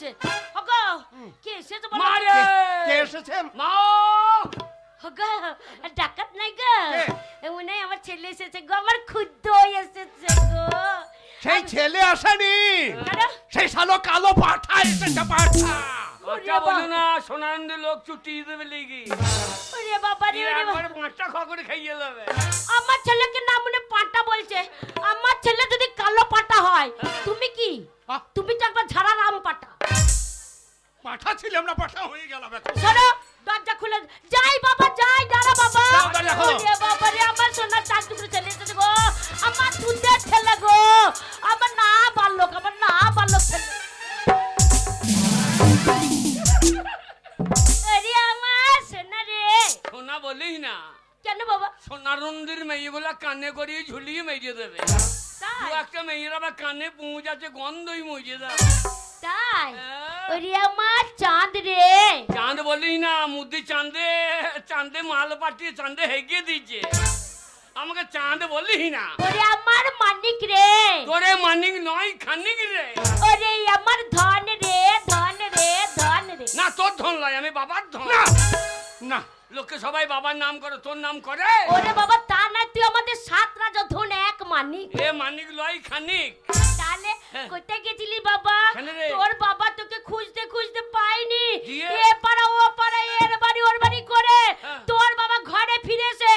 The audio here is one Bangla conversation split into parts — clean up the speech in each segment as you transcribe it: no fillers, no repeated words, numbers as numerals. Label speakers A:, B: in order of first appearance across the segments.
A: হচ্ছে ওগো কে এসেছে বলো
B: মারে
C: কে এসেছে?
B: মা
A: ওগো ডাকাত নাই গো মনে হয় আমার ছেলে এসেছে গো আমার খুদ্দ এসেছে গো
C: সেই ছেলে আসেনি,
A: কেন?
C: সেই শালো কালো পাঠা এসেছে। পাঠা
B: আচ্ছা বলো না সোনানন্দ লোক ছুটি দেবে লেগে
A: ওরে বাবা রে ওরে বাবা।
B: একবার পাঁচটা খাওয়া করে খাইয়ে যাবে
A: আমার ছেলেকে না মনে পাটা বলছে আমার ছেলে যদি কালো পাটা হয় তুমি কি তুমি তো একবার ঝাড়া রাম পাটা
C: পাঠা ছিলাম না, পাঠা হয়ে গেলাম এখন।
A: শোনো দরজা খুলে যাই বাবা যাই দাঁড়া বাবা
C: যাও, দরজা খোলো।
A: ওরে বাবা রে আমার সোনার চার টুকরো ছেলে এসেছে গো আমার দুধের ছেলে গো আমার না বাল্যক ছেলে আরে আমার সোনা রে
B: সোনা বলেই না
A: কেন বাবা
B: সোনারন্দির মেয়েগুলা কানে করিয়ে ঝুলিয়ে মেরিয়ে দেবে
A: তাই
B: একটা মেয়ের আবার কানে পৌঁছাচ্ছে গন্ধই মজে দেয়
A: তাই ওরে আমার চাঁদ রে
B: চাঁদ বলেই না মুদি চাঁদে চাঁদে মাল পাঠিয়ে চাঁদে হেগিয়ে দিচ্ছে আমাকে চাঁদ বলিস না
A: ওরে আমার মানিক রে
B: তোরে মানিক নয় খানিক রে
A: ওরে আমার ধন রে ধন রে ধন রে
B: না তোর ধন লয় আমি বাবার ধন
C: না না,
B: লোকে সবাই বাবার নাম করে তোর নাম করে
A: ওরে বাবা তা না তুই আমাদের সাত রাজা ধন এক মানিক
B: এ মানিক লয় খানিক
A: তাহলে কোথায় গেছিলি বাবা
B: কেন রে?
A: তোর বাবা তোকে খুঁজতে খুঁজতে পাইনি
B: দিয়ে?
A: এ পাড়া ও পাড়া এর বাড়ি ওর বাড়ি করে তোর বাবা ঘরে ফিরেছে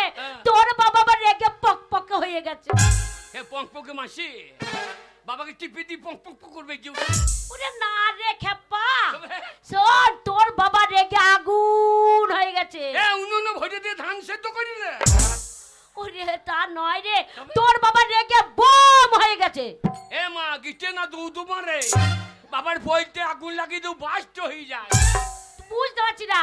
A: তোর বাবা আবার রেগে পক হয়ে গেছে
B: হে পঙ্ককে মাসি বাবাকে টিপি দি পঙ্ক করবে কি
A: ওরে না রে খেপা শোন তোর বাবা রেগে আগুন হয়ে গেছে
B: এ উনুনে ভরে দিয়ে ধান সেদ্ধ করিলে
A: ওরে তা নয় রে তোর বাবা রেগে বোম হয়ে গেছে
B: এ মা গিটে না দুধ মারে বাবার বইতে আগুন লাগিয়ে দেও বাস্ট হয়ে যায়
A: বুঝতে পারছি না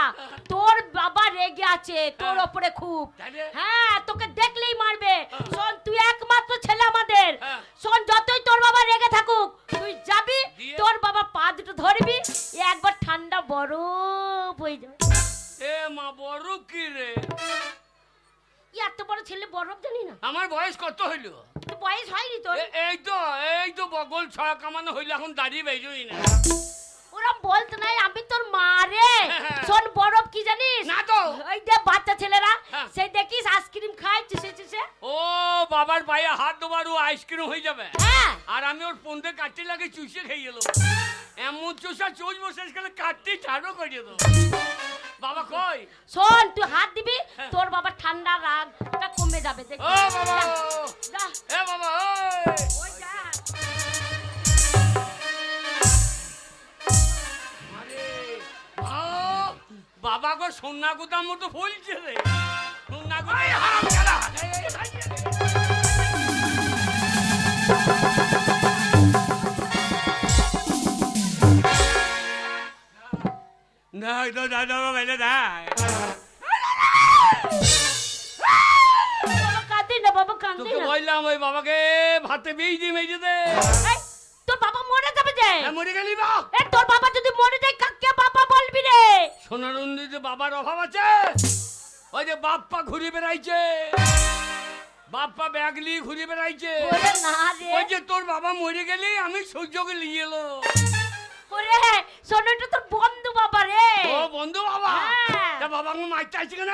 A: তোর বাবা রেগে আছে তোর ওপরে খুব
B: তাহলে?
A: হ্যাঁ তোকে দেখলেই মারবে শোন তুই একমাত্র ছেলে আমাদের
B: হ্যাঁ।
A: শোন যতই তোর বাবা রেগে থাকুক তুই যাবি
B: দিয়ে?
A: তোর বাবা পা দুটো ধরবি একবার ঠান্ডা বরফ হয়ে যাবে
B: এ মা বড় কি রে
A: এত বড় ছেলে বরফ জানি না
B: আমার বয়স কত হইল
A: তো বয়স হয়নি তোর
B: এই তো বগল ছড়া কামানো হইলে এখন দাঁড়িয়ে বেজোই না
A: ওরা বলতে নাই আমি তোর মা রে শোন বরফ কি জানিস
B: না তো।
A: ওই যে বাচ্চা ছেলেরা
B: হ্যাঁ।
A: সেই দেখিস আইসক্রিম খায় চিসে
B: ও বাবার পায়ে হাত দেবার ও আইসক্রিম হয়ে যাবে
A: হ্যাঁ
B: আর আমি ওর পন্দে কাটতে লাগে চুষে খেয়ে গেল এমন চুষা চোষ বসে গেলে কাটতে ছাড়ো করে দেবো বাবা কই
A: শোন তুই হাত দিবি তোর বাবা ঠান্ডা রাগটা কমে যাবে দেখবি
B: ও বাবা
A: যা
B: এ বাবা
A: ওই যা
B: বাবা গো সোনা গুদাম মতো বলছে রে সোনা গুদাম দেখ তো দাদা বেলে দেখ
A: বাবা কাঁদে না বাবা কাঁদে
B: তোকে
A: না
B: বললাম ওই বাবাকে ভাতে বেই দি মেজে দে
A: এই, তোর বাবা মরে যাবে যে
B: মরে গেলি বা
A: এ তোর বাবা যদি মরে যায় কাকে বাবা বলবি রে
B: সোনারন্দিতে বাবার অভাব আছে ওই যে বাপ্পা ঘুরে বেড়াইছে বাপ্পা ব্যাগলি ঘুরে বেড়াইছে
A: ওরে না রে
B: ওই যে তোর বাবা মরে গেলি আমি সূর্যকে নিয়ে এলো
A: ওরে সোনাটা তোর বন্ধু বাবা রে
B: ও বন্ধু বাবা
A: হ্যাঁ।
B: তা বাবা আমার মাইর চাইছে কেন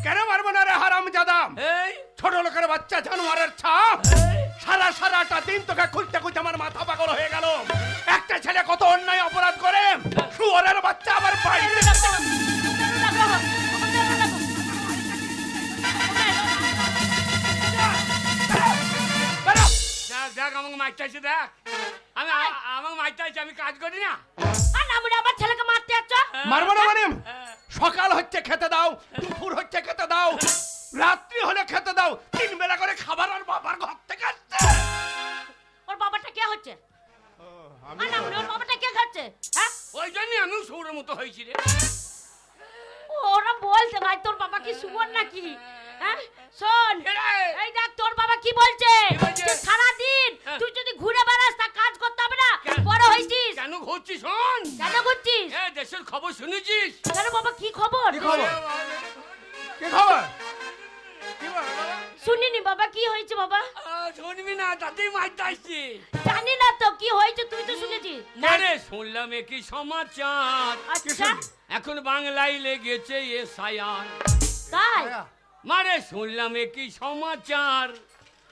C: কেন মারবো না রে হারামজাদা?
B: এই
C: ছোট লোকের বাচ্চা জানোয়ারের ছাপ। সারাটা দিন তোকে খুঁজতে খুঁজতে আমার মাথা পাগল হয়ে গেল। একটা ছেলে কত অন্যায় অপরাধ করে, শুয়োরের বাচ্চা আবার বাড়িতে বেরো।
B: দেখ দেখ আমাকে মাইর চাইছে দেখ আমি আমাকে মাইর চাইছে আমি কাজ করি না
A: আমার ছেলেকে মারতে যাচ্ছ
C: মারবো না মানে? সকাল হচ্ছে খেতে দাও, দুপুর হচ্ছে খেতে দাও, রাত্রি হলে খেতে দাও, 3 বেলা করে খাবার আর বাবার ঘর থেকে আসছে।
A: ওর বাবাটা কে হচ্ছে ওর বাবাটা কে খাচ্ছে হ্যাঁ
B: ওই জন্য আমি সৌরের মতো হয়েছি রে
A: ওরা বলছে ভাই তোর বাবা কি শুয়োর নাকি হ্যাঁ শোন এই দেখ তোর বাবা কি বলছে যে সারা দিন তুই যদি ঘুরে বেড়াস তা কাজ করতে হবে না বড় হইছিস
B: কেন ঘুরছিস শোন
A: কেন ঘুরছিস
B: এ দেশের খবর শুনেছিস
A: কেন বাবা কি খবর
C: কি খবর? কি খবর?
A: শুনিনি বাবা কি হয়েছে বাবা
B: আ, শুনবি না তাতেই মারতে আসছি।
A: জানি না তো কি হয়েছে, তুই তো শুনেছিস।
B: মারে শুনলাম কি সমাচার,
A: আচ্ছা
B: এখন বাংলায় লেগেছে এসআইআর।
A: তাই?
B: মারে শুনলাম কি সমাচার,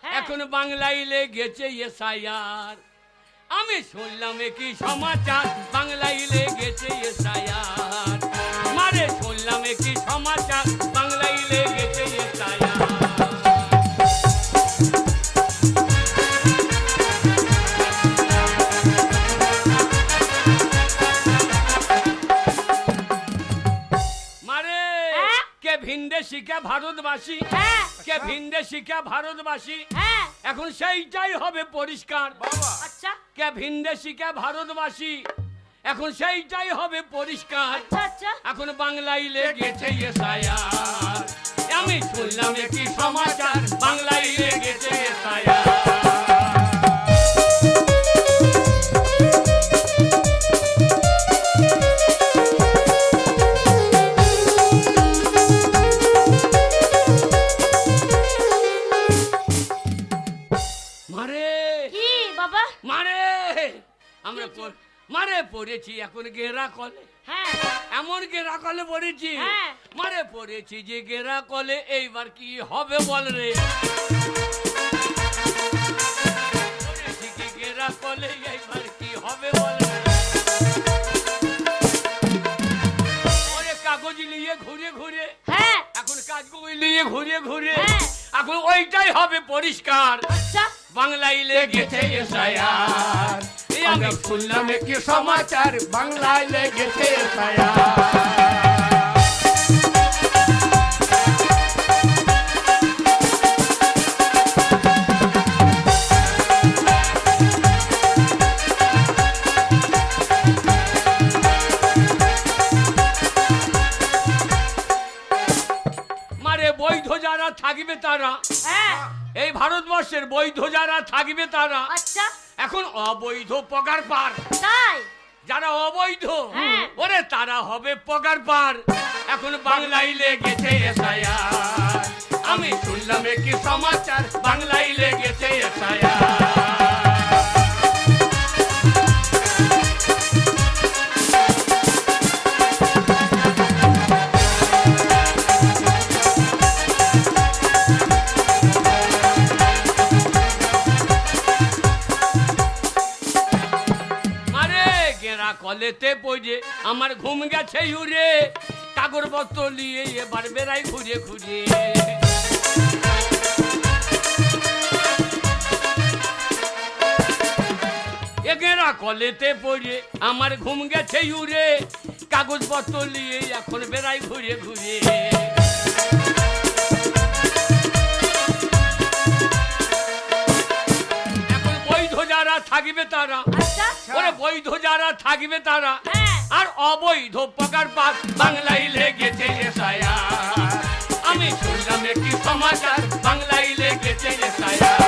A: হ্যাঁ।
B: এখন বাংলায় লেগেছে এসআইআর। আমি শুনলাম কি সমাচার, বাংলায় লেগেছে এসআইআর। মারে শুনলাম কি সমাচার, বাংলায় লেগেছে এসআইআর। মারে
A: হ্যাঁ?
B: কে ভিন্দে শিখা ভারতবাসী,
A: হ্যাঁ
B: কে ভিন্দে শিখা ভারতবাসী,
A: হ্যাঁ
B: এখন সেইটাই হবে পরিষ্কার।
A: আচ্ছা
B: কে ভিন্দে শিখা ভারতবাসী, এখন সেইটাই হবে পরিষ্কার।
A: আচ্ছা আচ্ছা
B: এখন বাংলায় লেগেছে এসআইআর। আমি শুনলাম কি সমাচার, বাংলায় লেগেছে এসআইআর। মারে
A: কি বাবা?
B: মারে আমরা মারে পড়েছি এখন গেরা কলে,
A: হ্যাঁ
B: এমন গেরা কলে পড়েছি।
A: হ্যাঁ।
B: মারে পড়েছি যে গেরা কলে, এইবার কি হবে বল রে। পড়েছি কি গেরা কলে, এইবার কি হবে বল রে। ওরে কাগজ নিয়ে ঘুরে ঘুরে,
A: হ্যাঁ
B: এখন কাগজ নিয়ে ঘুরে ঘুরে,
A: হ্যাঁ।
B: এখন ওইটাই হবে পরিষ্কার।
A: আচ্ছা
B: বাংলায় লেগেছে এসআইআর।
C: আমি শুনলাম কি সমাচার, বাংলায় লেগেছে এসআইআর।
B: মারে বৈধ যারা থাকবে তারা,
A: হ্যাঁ
B: এই ভারতবর্ষের বৈধ যারা থাকবে তারা
A: আচ্ছা
B: এখন অবৈধ পগার পার।
A: তাই?
B: যারা অবৈধ
A: হ্যাঁ।
B: ওরে তারা হবে পগার পার। এখন বাংলায় লেগেছে এসআইআর। আমি শুনলাম কি সমাচার, বাংলায় লেগেছে এসআইআর। মারে গেরা কলেতে পড়ে আমার ঘুম গেছে উড়ে, কাগর বস্ত্র নিয়ে এবার বেড়াই ঘুরে ঘুরে। এ গেরা কলেতে পড়ে আমার ঘুম গেছে উড়ে, কাগজ পত্র নিয়ে এখন বেড়াই ঘুরে ঘুরে। এখন বৈধ যারা থাকবে তারা,
A: আচ্ছা
B: ওরে বৈধ যারা থাকবে তারা
A: হ্যাঁ
B: আর অবৈধ পকার পাত, বাংলায় লেগেছে এসআইআর। আমি শুনলাম কি সমাচার, বাংলায় লেগেছে এসআইআর।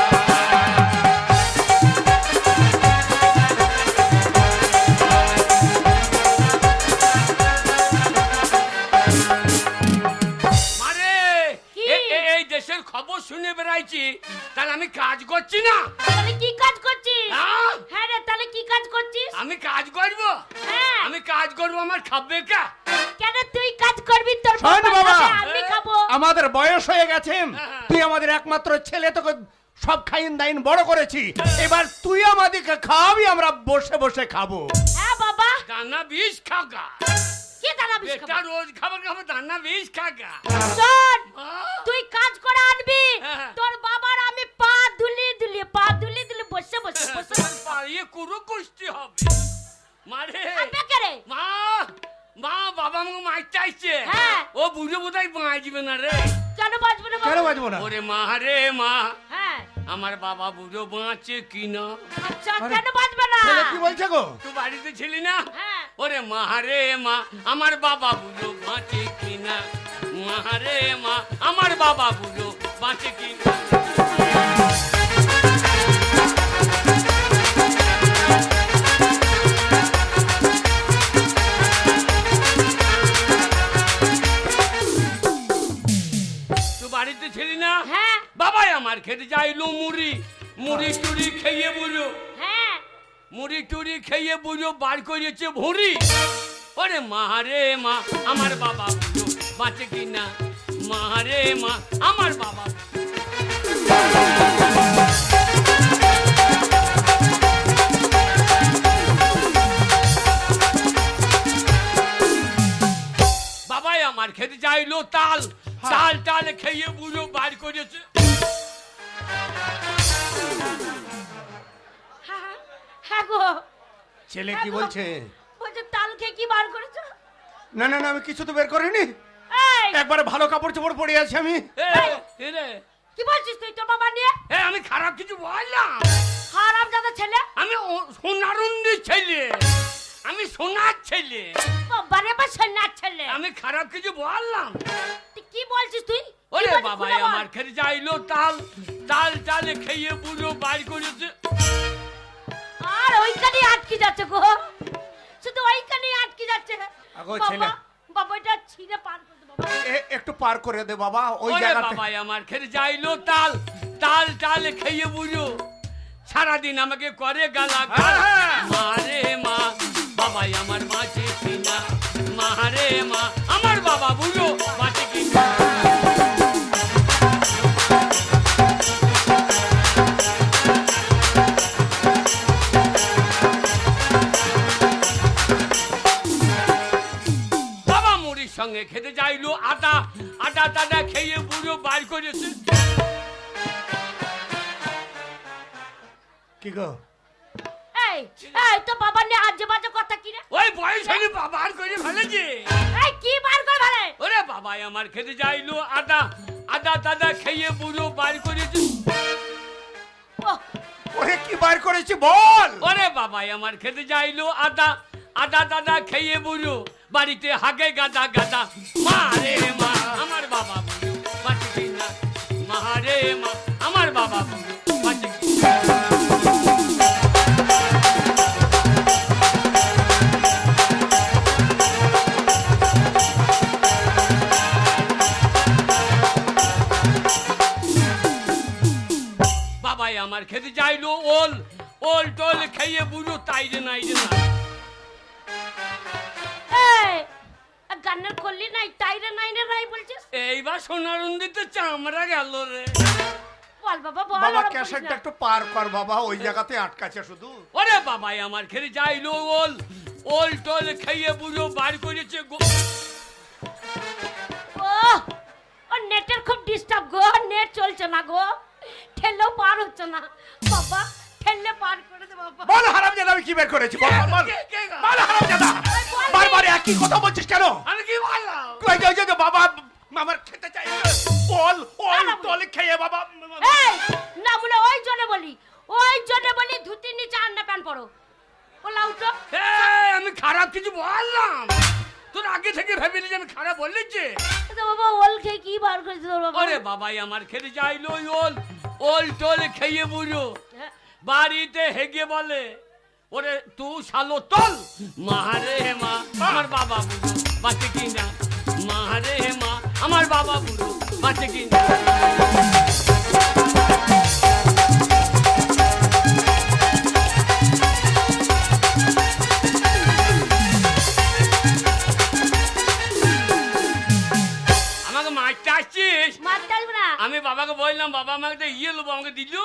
B: মারে
A: কি?
B: এই দেশের খবর শুনে বেড়াইছি, তাহলে আমি কাজ করছি না।
A: তাহলে কি কাজ করছিস?
B: হ্যাঁ?
A: হ্যাঁ রে, তাহলে কি কাজ করছিস?
B: আমি কাজ করবো,
A: হ্যাঁ
B: আমি কাজ করবো, আমার খাবে কা।
A: কেন তুই কাজ করবি? তোর
C: শোন
A: বাবা
C: বাবা।
A: খাবে, আমি খাবো।
C: আমাদের বয়স হয়ে গেছে,
B: হ্যাঁ।
C: তুই আমাদের একমাত্র ছেলে, তোকে সব খাইন দাইন বড় করেছি, এবার তুই আমাদেরকে খাওয়াবি, আমরা বসে বসে খাবো।
A: হ্যাঁ বাবা।
B: দানা বিষ খাগা,
A: কি দানা বিষ
B: বেটা
A: খাবো?
B: রোজ খাবার খাবো, দানা বিষ খাগা।
A: শোন,
B: আহ!
A: তুই কাজ করে আনবি,
B: হ্যাঁ।
A: তোর বাবার আমি পা দুলি দুলি বসে বসে বসে
B: পারিয়ে কুরু কুষ্টি হবে। মারে
A: খাবে কে রে?
B: মা, মা বাবা আমাকে মারতে আসছে।
A: হ্যাঁ।
B: ও বুঝে বোধহয় বাঁচবে না রে।
A: কেন বাঁচবে না?
C: কেন বাজবো না?
B: ওরে মা রে মা,
A: হ্যাঁ
B: আমার বাবা বুড়ো বাঁচে কিনা।
A: আচ্ছা,
C: আরে,
A: কেন বাঁচবে না?
C: ছেলে কি বলছে গো?
B: তুই বাড়িতে ছিলি না?
A: হ্যাঁ
B: ওরে মা রে মা, আমার বাবা বুড়ো বাঁচে কিনা। মা রে মা, আমার বাবা বুড়ো বাঁচে কিনা। তুই বাড়িতে ছিলি না?
A: হ্যাঁ
B: বাবাই আমার খেতে যাইলো মুড়ি, মুড়ি টুড়ি খেয়ে বুঝো,
A: হ্যাঁ
B: মুড়ি টুড়ি খেয়ে বুঝো বার করেছে ভুঁড়ি। ওরে মা রে মা আমার বাবা বুঝো বাঁচে কিনা, মা রে মা আমার বাবা। বাবাই আমার খেতে চাইলো তাল, তাল টাল খেয়ে বুঝো বার করেছে।
A: হ্যাঁ, হ্যাঁ গো,
C: ছেলে কি বলছে?
A: বলছে তাল খেয়ে কি বার করেছো?
C: না না না, আমি কিছু তো বের করিনি।
A: এই,
C: একবারে ভালো কাপড় চোপড় পরে আছি আমি।
B: এ রে,
A: কি বলছিস তুই তোর বাবা নিয়ে?
B: আমি খারাপ কিছু বললাম?
A: খারাপ দাদা ছেলে,
B: আমি সোনারুন্দির ছেলে, আমি সোনার ছেলে,
A: বাবারে বা সোনার ছেলে।
B: আমি খারাপ কিছু বললাম?
A: তুই কি বলছিস তুই?
B: ওরে
A: কি বলছিস
B: বাবাই
A: তুই
B: আমার খেতে চাইলো তাল, তাল টাল খেয়ে বুঝো বার করেছে।
A: আর ওইখানে আটকে যাচ্ছে গো, শুধু ওইখানে আটকে যাচ্ছে।
C: আগো
A: বাবা,
C: ছেলে।
A: বাবা এটা ছিঁড়ে পার করে দে বাবা।
C: একটু পার করে দে বাবা ওই
B: ওরে
C: জায়গাতে।
B: বাবাই আমার খেতে চাইলো তাল, তাল টাল খেয়ে বুঝো সারাদিন আমাকে করে গালা গাল।
C: হ্যাঁ।
B: মা রে মা বাবাই আমার বাঁচে কিনা, মা রে মা আমার বাবা বুঝো বাঁচে কিনা। বাবা মুড়ির সঙ্গে খেতে চাইলো আটা, আটা টাটা খেয়ে বুড়ো বার করেছে।
C: কি গো?
A: এই, এই তো বাবা নিয়ে আজে বাজে কথা কি রে?
B: ওই বয়স হয়নি বার করে ফেলেছে।
A: এই কি বার করে ফেলে?
B: ওরে বাবাই আমার খেতে চাইলো আটা, আটা টাটা খেয়ে বুড়ো বার করেছে।
A: ওহ,
C: ওরে কি বার করেছি বল?
B: ওরে বাবাই আমার খেতে চাইলো আটা, আটা টাটা খেয়ে বুড়ো বাড়িতে হাগে গাদা গাদা। মা রে মা আমার বাবা বুড়ো বাঁচে কিনা, মা রে মা আমার বাবা বুড়ো বাঁচে কিনা। বাবাই আমার খেতে চাইলো ওল, ওল টোল খেয়ে বুড়ো তাইরে নাই রে না।
A: এই গান্নার করলি নাই টাইরে নাই রে নাই বলছিস?
B: এইবার সোনারন্দিতে চামড়া গেল রে।
A: বল বাবা বল।
C: বাবা
A: ওরম করিস
C: ক্যাসেটটা
A: না।
C: একটু পার কর বাবা, ওই জায়গাতে আটকাছে শুধু।
B: ওরে বাবাই আমার খেতে চাইলো ওল, ওল টোল খেয়ে বুড়ো বার করেছে গো।
A: ওহ, ও নেটের খুব ডিস্টার্ব গো, নেট চলছে না গো, ঠেললেও পার হচ্ছে না বাবা, ঠেললে পার করে দে বাবা।
C: বল হারামজাদা আমি কি বের করেছি বল বল, বল
B: কে গো?
C: বল হারামজাদা,
A: বল।
C: বারবার একই কথা বলছিস কেন?
B: আমি কি বললাম?
C: তুই যে বাবা আমার খেতে চাই বল, ওল তোল খেয়ে বাবা।
A: এই না বলে ওই জন্য বলি, ওই জন্য বলি ধুতির নিচে আন্ডা প্যান্ট পরো। বলা উঠো।
B: এই, আমি খারাপ কিছু বললাম? তোর আগে থেকে ভেবেলি যে আমি খারাপ বলেছি?
A: তো বাবা ওল খেয়ে কি বার করেছে তোর বাবা?
B: ওরে বাবাই আমার খেতে চাইলো ওল, ওল টোল খেয়ে বুড়ো
A: হ্যাঁ।
B: বাড়িতে হেগে বলে ওরে তু শালো তল। মা রে মা আমার বাবা বুড়ো বাঁচে কিনা, মা রে মা আমার বাবা বুড়ো বাঁচে কিনা। আমাকে মারতে আসছিস?
A: মারতে আসবে না।
B: আমি বাবাকে বললাম বাবা আমাকে একটা ইয়ে লোবো, আমাকে দিল।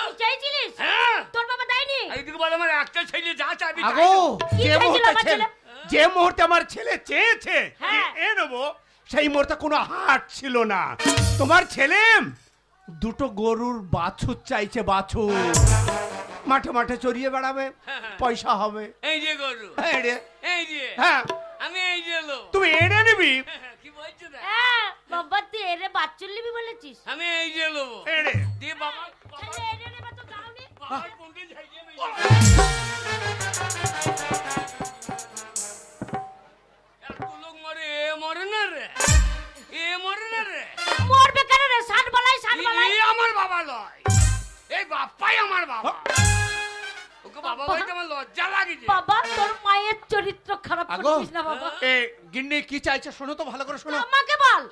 A: তুই চাইছিলিস?
B: হ্যাঁ,
A: তোর বাবা দেয়নি?
B: এইদিকে বলে আমার একটা ছেলে যা চাবি তাই
C: আগো
B: দেবো।
A: কি
C: যে
A: চাইছিল
C: মুহূর্তে
A: আমার ছেলে?
C: যে মুহূর্তে আমার ছেলে চেয়েছে
A: হ্যাঁ।
C: এ নেবো, সেই মুহূর্তে কোনো হাট ছিল না। তোমার ছেলে দুটো গরুর বাছুর চাইছে, বাছুর মাঠে মাঠে চড়িয়ে বেড়াবে, পয়সা হবে।
B: এই যে গরু,
C: হ্যাঁ রে,
B: এই যে
C: হ্যাঁ
B: আমি এই যে লো।
C: তুমি এনে নিবি,
B: কি বলছো রে?
A: হ্যাঁ বাবা তুই এরে বাচ্চুর নিবি বলেছিস?
B: আমি এই যে লোবো।
C: এনে
B: দিয়ে বাবা
A: ছেলে এরে নেবে তো যাওনি?
B: বাবার কোনটা ঝাইয়ে আমি এত লোক মরে, এ মরে না রে, এ মরে না রে।
A: মরবে কেন রে? ষাট বালাই ষাট বালাই।
B: এই আমার বাবা লয়, এই বাপ্পাই আমার বাবা। ওকে বাবা বলতে আমার লজ্জা লাগছে।
A: বাবা তোর মায়ের চরিত্র খারাপ
C: আগো
A: করছিস না বাবা।
C: এ গিন্নি কি চাইছে শোনো তো, ভালো করে শোনো।
A: আমাকে বল,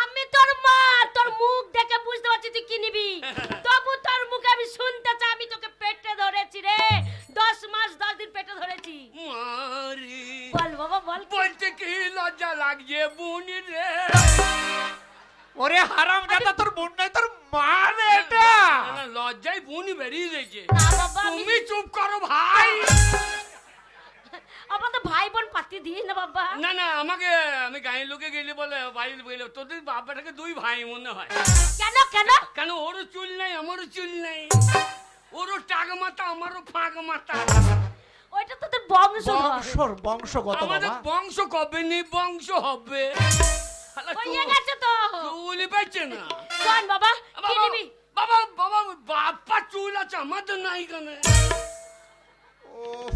A: আমি তোর তোর মা, তোর মুখ দেখে বুঝতে পারছি তুই কি নিবি। তবু তোর মুখে আমি শুনতে চাই, আমি তোকে পেটে ধরেছি রে, 10 মাস 10 দিন পেটে ধরেছি।
B: মারে
A: বল বাবা বল।
B: বলতে কি লজ্জা লাগছে বুনি রে।
C: ওরে হারাম দাদা, তোর বোন নয় তোর মা রে এটা।
B: না, না, লজ্জায় বুনি বেরিয়ে গেছে।
A: না বাবা,
B: তুমি চুপ করো ভাই।
A: আমার তো ভাই বোন পাতি দিই না বাবা।
B: না না, আমি গাঁয়ের লোকে গেলে বলে বাড়ির গেলে তোদের বাবাটাকে 2 ভাই মনে হয়।
A: কেন কেন?
B: কেন ওরও চুল নাই আমারও চুল নাই, ওরও টাক মাথা আমারও ফাঁক মাথা।
A: ওইটা তো তোর বংশ।
C: বংশগত
B: আমাদের
C: বাবা।
B: বংশ কবে নি বংশ হবে। শালা
A: হয়ে গেছে তো।
B: চুলই পাচ্ছে না।
A: শোন বাবা, কি
B: বাবা,
A: নিবি?
B: বাবা বাবা বাপ্পা চুল আছে আমাদের নাই কেন?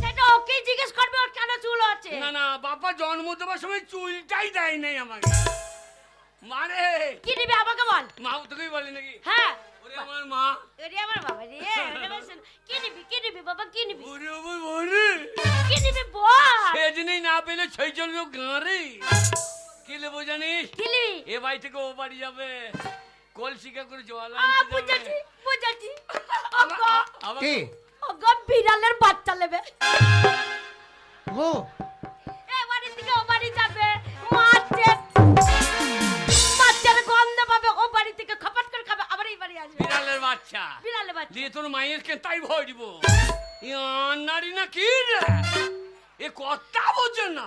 A: সেটা ওকেই জিজ্ঞেস করবে ওর কেন চুল আছে।
B: না না, বাবা জন্ম দেওয়ার সময় চুলটাই দেয় নাই আমাকে। মারে
A: কি নিবি আমাকে বল।
B: মা তোকেই বলে নাকি?
A: হ্যাঁ,
B: ওরে আমার মা,
A: ওরে আমার বাবা রে, ওরে আমার শোন। কি নিবি বাবা, কি নিবি?
B: ওরে আমার ওরে
A: কি নিবি বল।
B: সেদিনই না পেলে সেই চলবে গাঁরে। কি নেবো জানিস?
A: কি নিবি?
B: এ বাড়ি থেকে ও বাড়ি যাবে, কলসিকা করে জল
A: আ,
B: আনতে
A: বুঝেছি
B: যাবে।
A: বুঝেছি।
C: কি
A: ওগো বিড়ালের বাচ্চা নেবে।
C: ও
A: এ বাড়ি থেকে ও বাড়ি যাবে, মাছের গন্ধ পাবে, ও বাড়ি থেকে খপাট করে খাবে, আবার এই বাড়ি আসবে।
B: বিড়ালের বাচ্চা
A: বিড়ালের বাচ্চা।
B: দিয়ে তোর মায়ের কে তাই ভয় দিব। নারী না কি রে, এ কথা বোঝে না।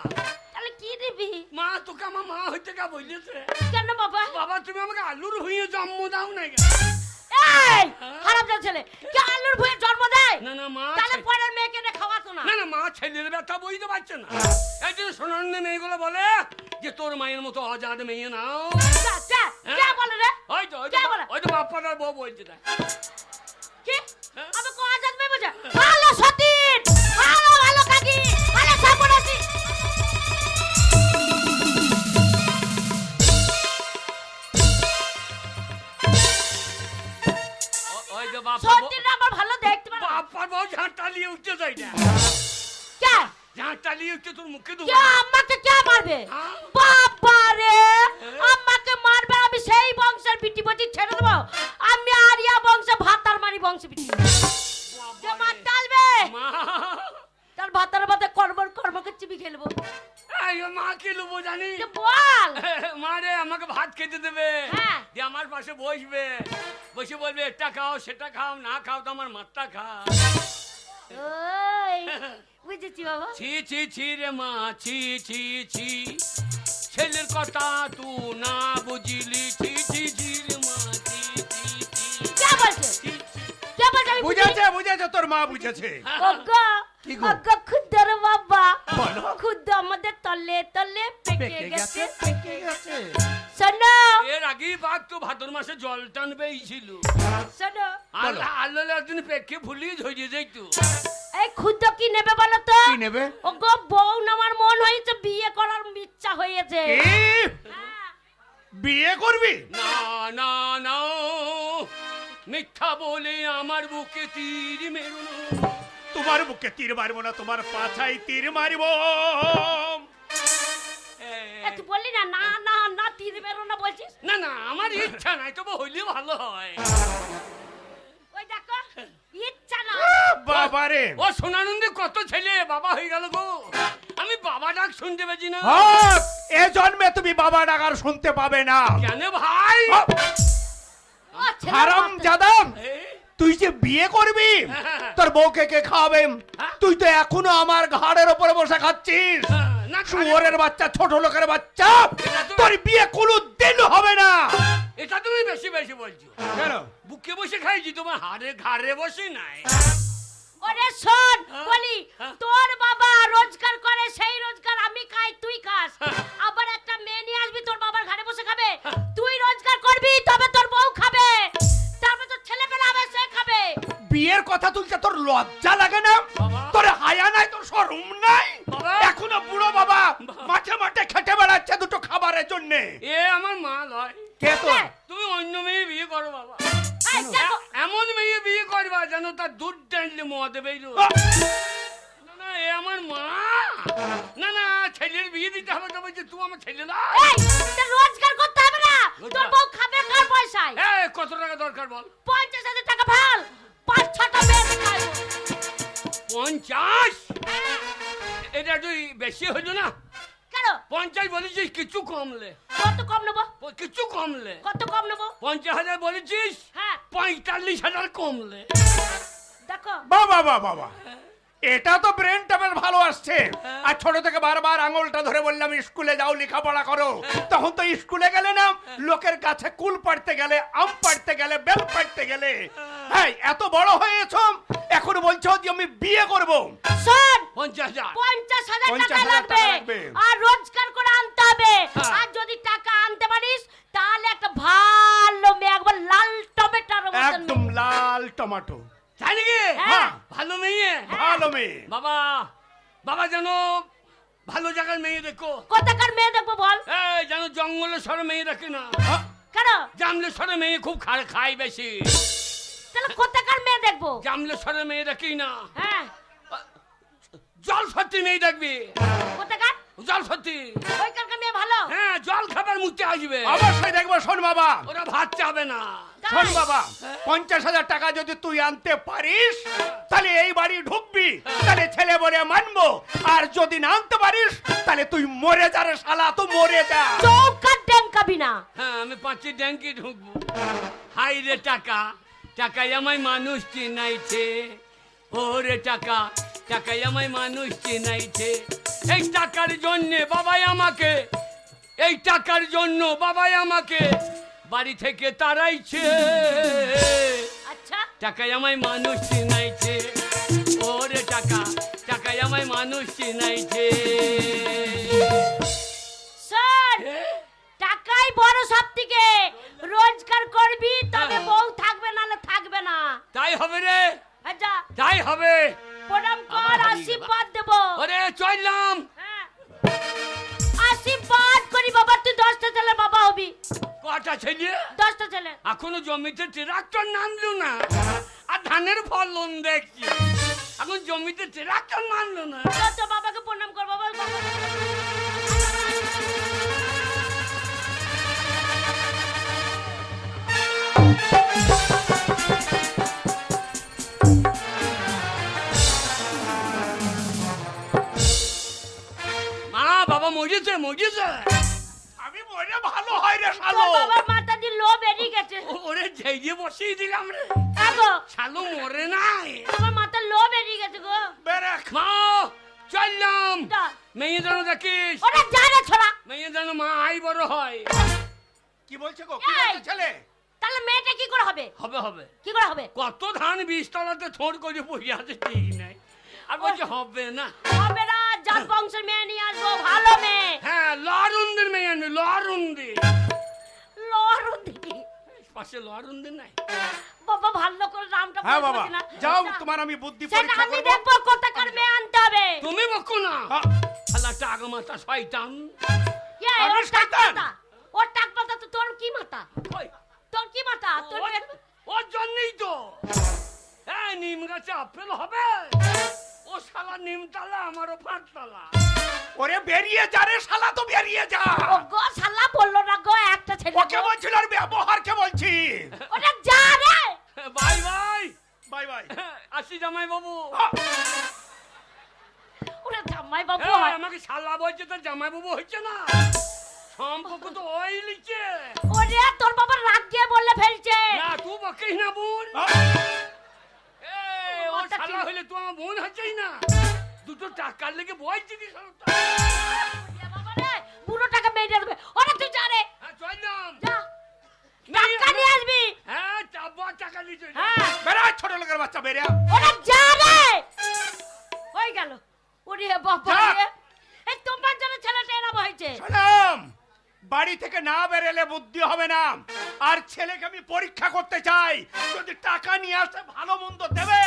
A: তাহলে কি নিবি?
B: মা তোকে আমার মা হইতে কা বলেছে।
A: কেন বাবা?
B: বাবা তুমি আমাকে আলুর হইয়ে জন্ম দাও না।
A: এই হারামজাদা ছেলে, কে আলুর ভুঁয়ে জন্ম দেয়?
B: না না মা,
A: তাহলে পরের মেয়েকে নে খাওয়াতো না।
B: না না মা ছেলের ব্যথা বুঝতে পারছে না। এই জন্য সোনার মেয়েগুলো বলে যে তোর মায়ের মতো অজাদ মেয়ে নাও।
A: কে বলে রে?
B: ওই তো
A: কে বলে?
B: বাপ্পাটার বউ বলছে না।
A: কি?
B: হ্যাঁ?
A: আমি কো আজাদ মেয়ে বুঝা? ভালো সতীন, ভালো কাকি, ভালো সাপড়াছি।
B: ওই তো বাপ্পা
A: সতীন আমার ভালো দেখতে পারে।
B: বাপ্পার বউ ঝাঁটালিয়ে উঠতে যাই না।
A: কে?
B: ঝাঁটালিয়ে উঠতে তোর মুখে দেবো।
A: কে আমাকে কে মারবে?
B: হ্যাঁ?
A: বাবা রে, আমাকে মারবে, আমি সেই বংশের বিটি বটি ছেড়ে দেবো। আমি আরিয়া বংশ, ভাতার মারি বংশ বিটি। যে মার টালবে
B: মা
A: তার ভাতার ভাতে কর্মকে চিবি খেলবো।
B: এই মা কি লুবো জানি?
A: কে বল।
B: মা রে আমাকে ভাত খেতে দেবে,
A: হ্যাঁ।
B: দিয়ে আমার পাশে বসবে, বসে বলবে এটা খাও সেটা খাও, না খাও তো আমার মাথা খাও।
A: ওই বুঝেছি বাবা।
B: ছি ছি ছি রে মা, ছি ছি ছি, ছেলের কথা তুই না বুঝিলি। ছি ছি ছি রে মা, ছি ছি ছি,
A: কে বলছে?
B: ছি, ছি।
A: কে বলছে? আমি বুঝেছি।
C: বুঝেছে তোর মা বুঝেছে।
A: ওগো
C: কি গো?
A: ওগো খুদ্দর বাবা,
C: বলো।
A: খুদ্দ আমাদের তলে তলে পেকে গেছে।
C: পেকে গেছে।
A: শোনো
B: এর আগেই বাঘ তো ভাদর মাসে জল টানবেই ছিল।
A: শোনো,
B: আল্লাহ আল্লাহ একদিন পেকে ভুলিয়ে ধরিয়ে যাইতো।
A: এই খুদ্দ কি নেবে বলো তো?
C: কি নেবে?
A: ওগো বউ নেওয়ার মন হয়েছে, বিয়ে করার ইচ্ছা হয়েছে।
C: এই,
A: হ্যাঁ।
C: বিয়ে করবি?
B: না না না, মিথ্যা বলে আমার বুকে তীর মেরো না।
C: তোমার বুকে তীর মারবো না, তোমার পাছায় তীর মারব।
A: এ, তুই বললি না না না না তীর বেরো না বলছিস?
B: না না, আমার ইচ্ছা নাই, তবে হইলে ভালো হয়।
A: ওই দেখো, ইচ্ছা না।
C: বাবারে,
B: ও সোনানন্দে কত ছেলে বাবা হয়ে গেল গো, আমি বাবা ডাক শুনতে পাচ্ছি না।
C: হক, এ জন্মে তুমি বাবা ডাকার শুনতে পাবে না।
B: কেন ভাই?
C: হক,
A: ও ছেলের
C: হারাম
A: বাপ।
C: জাদাম,
B: এই,
C: তুই যে বিয়ে করবি,
B: হ্যাঁ।
C: তোর বউকে কে খাওয়াবে?
B: হ্যাঁ?
C: তুই তো এখনো আমার ঘাড়ের উপরে বসে খাচ্ছিস।
B: না,
C: শুয়োরের বাচ্চা, ছোট লোকের বাচ্চা,
B: এটা তো-
C: তোর বিয়ে কোনোদিন হবে না।
B: এটা তুমি বেশি বেশি বলছো।
C: কেন?
B: বুকে বসে খাইছি, তোমার হাড়ে ঘাড়ে বসে নাই।
A: ওরে শোন,
B: হ্যাঁ?
A: বলি
B: হ্যাঁ?
A: তোর বাবা রোজগার করে, সেই রোজগার আমি খাই, তুই খাস।
B: হ্যাঁ।
A: আবার একটা মেয়ে নিয়ে আসবি, তোর বাবার ঘাড়ে বসে খাবে। তুই রোজগার করবি, তবে তোর বউ খাবে, তারপর তোর ছেলে পেলে হবে, সে খাবে।
C: বিয়ের কথা তুলতে তোর লজ্জা লাগে না?
B: বাবা।
C: তোর হায়া নাই, তোর শরম নাই?
B: বাবা।
C: এখনো বুড়ো বাবা মাঠে মাঠে খেটে বেড়াচ্ছে দুটো খাবারের জন্য।
B: এ আমার মা লয়।
C: কে তোর?
B: তুমি অন্য মেয়ে বিয়ে করো বাবা।
A: এই, দেখো,
B: এমন মেয়ে বিয়ে করবা যেন তার দুধ টানলে মদ বেরো।
C: আহ!
B: না না, এ আমার মা। না না, ছেলের বিয়ে দিতে হবে, তো বলছে তুই আমার ছেলে না।
A: এই, তোর রোজগার করতে হবে না। তোর বউ খাবে কার পয়সায়?
B: এই কত টাকা দরকার বল?
A: 50,000 টাকা ফেল, 5-6টা মেয়ে খাইবো।
B: 50? এটা তুই বেশি হইল না?
A: কেন?
B: 50 বলেছিস, কিছু কমলে।
A: কত কম নেবো?
B: কিছু কমলে।
A: কত কম নেবো?
B: 50,000 বলেছিস,
A: হ্যাঁ
B: 45,000 কমলে।
A: দেখো
C: বাবা বাবা বাবা, এটা তো ব্রেনটা বেশ ভালো আসছে। আর ছোট থেকে বারবার আঙুলটা ধরে বললাম স্কুলে যাও, লেখাপড়া করো। তখন তো স্কুলে গেলে না, লোকের কাছে কুল পাড়তে গেলে, আম পাড়তে গেলে, বেল পাড়তে গেলে। হ্যাঁ, এত বড় হয়েছো, এখন বলছো যে আমি বিয়ে করব।
A: শোন,
B: 50,000
A: 50,000 টাকা
C: 50,000
A: লাগবে,
C: টাকা লাগবে।
A: আর রোজগার করে আনতে হবে।
B: হ্যাঁ।
A: আর যদি টাকা আনতে পারিস তাহলে একটা ভালো মেয়ে, একবার লাল টমেটোর মতন
C: একদম
A: মেয়ে।
C: লাল টমেটো,
B: তাই নাকি?
A: হ্যাঁ।
B: ভালো মেয়ে।
C: ভালো মেয়ে।
B: বাবা, বাবা যেন ভালো জায়গার মেয়ে দেখো।
A: কোথাকার মেয়ে দেখবো বল?
B: এই যেন জঙ্গলে সরে মেয়ে দেখে না।
C: হ্যাঁ,
A: কেন?
B: জামলে সরে মেয়ে খুব খায় বেশি।
A: তাহলে কোথাকার মেয়ে দেখবো?
B: জামলে সরে মেয়ে দেখি না।
A: হ্যাঁ
B: জল সত্যি মেয়ে দেখবি।
A: কোথাকার?
B: জল সত্যি।
A: ওইখানকার মেয়ে ভালো?
B: হ্যাঁ, জল খাবার মুখে আসবে।
C: অবশ্যই দেখবো। শোন বাবা,
B: ওরা ভাত চাবে না।
C: শোন বাবা, 50,000 টাকা যদি তুই আনতে পারিস তাহলে এই বাড়ি ঢুকবি, তাহলে ছেলে বলে মানবো। আর যদি না আনতে পারিস তাহলে তুই মরে যা রে শালা, তুই মরে যা।
A: চৌকার ডেঙ্কাবি না।
B: হ্যাঁ, আমি 5 ট্যাঙ্কি ঢুকবো। হাই রে টাকা, টাকায় আমায় মানুষ চিনাইছে। ওরে টাকা, টাকায় আমায় মানুষ চিনাইছে। এই টাকার জন্যে বাবাই আমাকে, এই টাকার জন্য বাবাই আমাকে বাড়ি থেকে তাড়াইছে।
A: আচ্ছা
B: টাকায় আমায় মানুষ চিনাইছে। ওরে টাকা, টাকায় আমায় মানুষ চিনাইছে।
A: শোন, টাকাই বড় সবথেকে। রোজগার করবি তবে বউ থাকবে, নাহলে থাকবে না।
B: তাই হবে রে,
A: আচ্ছা
B: তাই হবে।
A: প্রণাম
B: আবার
A: কর,
B: হারিয়ে
A: আশীর্বাদ দেবো।
B: ওরে চললাম।
A: হ্যাঁ, আশীর্বাদ করি বাবা, তুই 10টা ছেলে বাবা হবি।
B: কটা ছেলে?
A: 10টা ছেলে।
B: এখনো জমিতে ট্রাক্টর নামলো না, আর ধানের ফলন দেখছি। এখন জমিতে ট্রাক্টর নামলো না।
A: তো বাবাকে প্রণাম কর বাবা।
B: মা বাবা মরেছে, মরেছে।
C: আমি মরে ভালো হয় রে
A: তোর
C: শালো।
A: বাবার মাথা দিয়ে লো বেরিয়ে গেছে।
B: ওরে ঝেড়ে বসিয়ে দিলাম রে।
A: আগো
B: শালো মরে নাই।
A: তোমার মাথা লো বেরিয়ে গেছে গো।
C: বেরেক।
B: মা চললাম।
A: যা।
B: মেয়ে যেন দেখিস,
A: ওরা জানে ছোড়া।
B: মেয়ে যেন মা আই বড় হয়।
C: কি বলছে গো? কি
A: এই।
C: বলছে ছেলে?
A: তাহলে মেয়েটা কি করে হবে?
B: হবে হবে।
A: কি করে হবে?
B: কত ধান 20 তলাতে থোড় করে বসে আছে, ঠিক নাই। আর বলছে হবে না।
A: হবে না, জাত বংশের মেয়ে নিয়ে আসবো, ভালো মেয়ে।
B: হ্যাঁ, লরুন্দির মেয়ে আনবি, লরুন্দি।
A: লরুন দেখি
B: পাশে লরুন্দি নাই।
A: বাবা ভালো করে নামটা
C: হ্যাঁ
A: বলতে
C: বাবা,
A: পারছি না।
C: যাও,
A: যা।
C: তোমার আমি বুদ্ধি
A: সেটা
C: পরীক্ষা
A: আমি
C: করব।
A: দেখবো কোথাকার মেয়ে আনতে হবে।
B: তুমি বকো না।
C: হ্যাঁ,
B: শালা টাকা মাথা শয়তান।
A: এই,
C: আমি
A: ওর টাক
C: শয়তান।
A: মাথা। ওর টাক মাথা তো তোর কি মাথা?
B: কই?
A: তোর কি মাথা? তোর
B: ওর- ওর জন্যই তো। হ্যাঁ, নিম গাছে আপেল হবে। ও শালা নিমতলা, আমারও পাঁচতলা।
C: ওরে বেরিয়ে যা রে শালা, তো বেরিয়ে যা।
A: ও গো শালা বললো না গো, একটা ছেলে
C: ওকে
A: গো।
C: বলছিল আর ব্যবহারকে বলছি।
A: ওটা যা রে।
B: Bye bye.
C: Bye bye.
B: আসি জামাই বাবু।
A: ওরা জামাই বাবু
B: এই,
A: হয়।
B: আমাকে শালা বলছে তো জামাই বাবু হচ্ছে না। সম্পর্ক তো ওই লিখছে।
A: ওরে তোর বাবা রাগ দিয়ে বললে ফেলছে।
B: না, তুই বকিস না বোন। এই, ও
A: মাথা
B: শালা
A: ঠিক-
B: হইলে তুই আমার বোন হচ্ছেই না। দুটো টাকার লেগে বলছি কি শালা?
A: ওরে বাবা রে, পুরো টাকা মেরে দেবে। ওরে তুই যা রে।
B: হ্যাঁ, চললাম।
A: যা। টাকা নিয়ে আসবি।
B: হ্যাঁ, চাপা টাকা নিয়ে
A: হ্যাঁ,
C: বেরা, ছোট লোকের বাচ্চা বেরা।
A: ওরে যা রে। হয়ে গেল। ওরে বাবা
C: যা।
A: রে। এই তোমার জন্য ছেলেটা এরকম হয়েছে।
C: শোনাম, বাড়ি থেকে না বেরেলে বুদ্ধি হবে না। আর ছেলেকে আমি পরীক্ষা করতে চাই, যদি টাকা নিয়ে আসে ভালো মন্দ দেবে,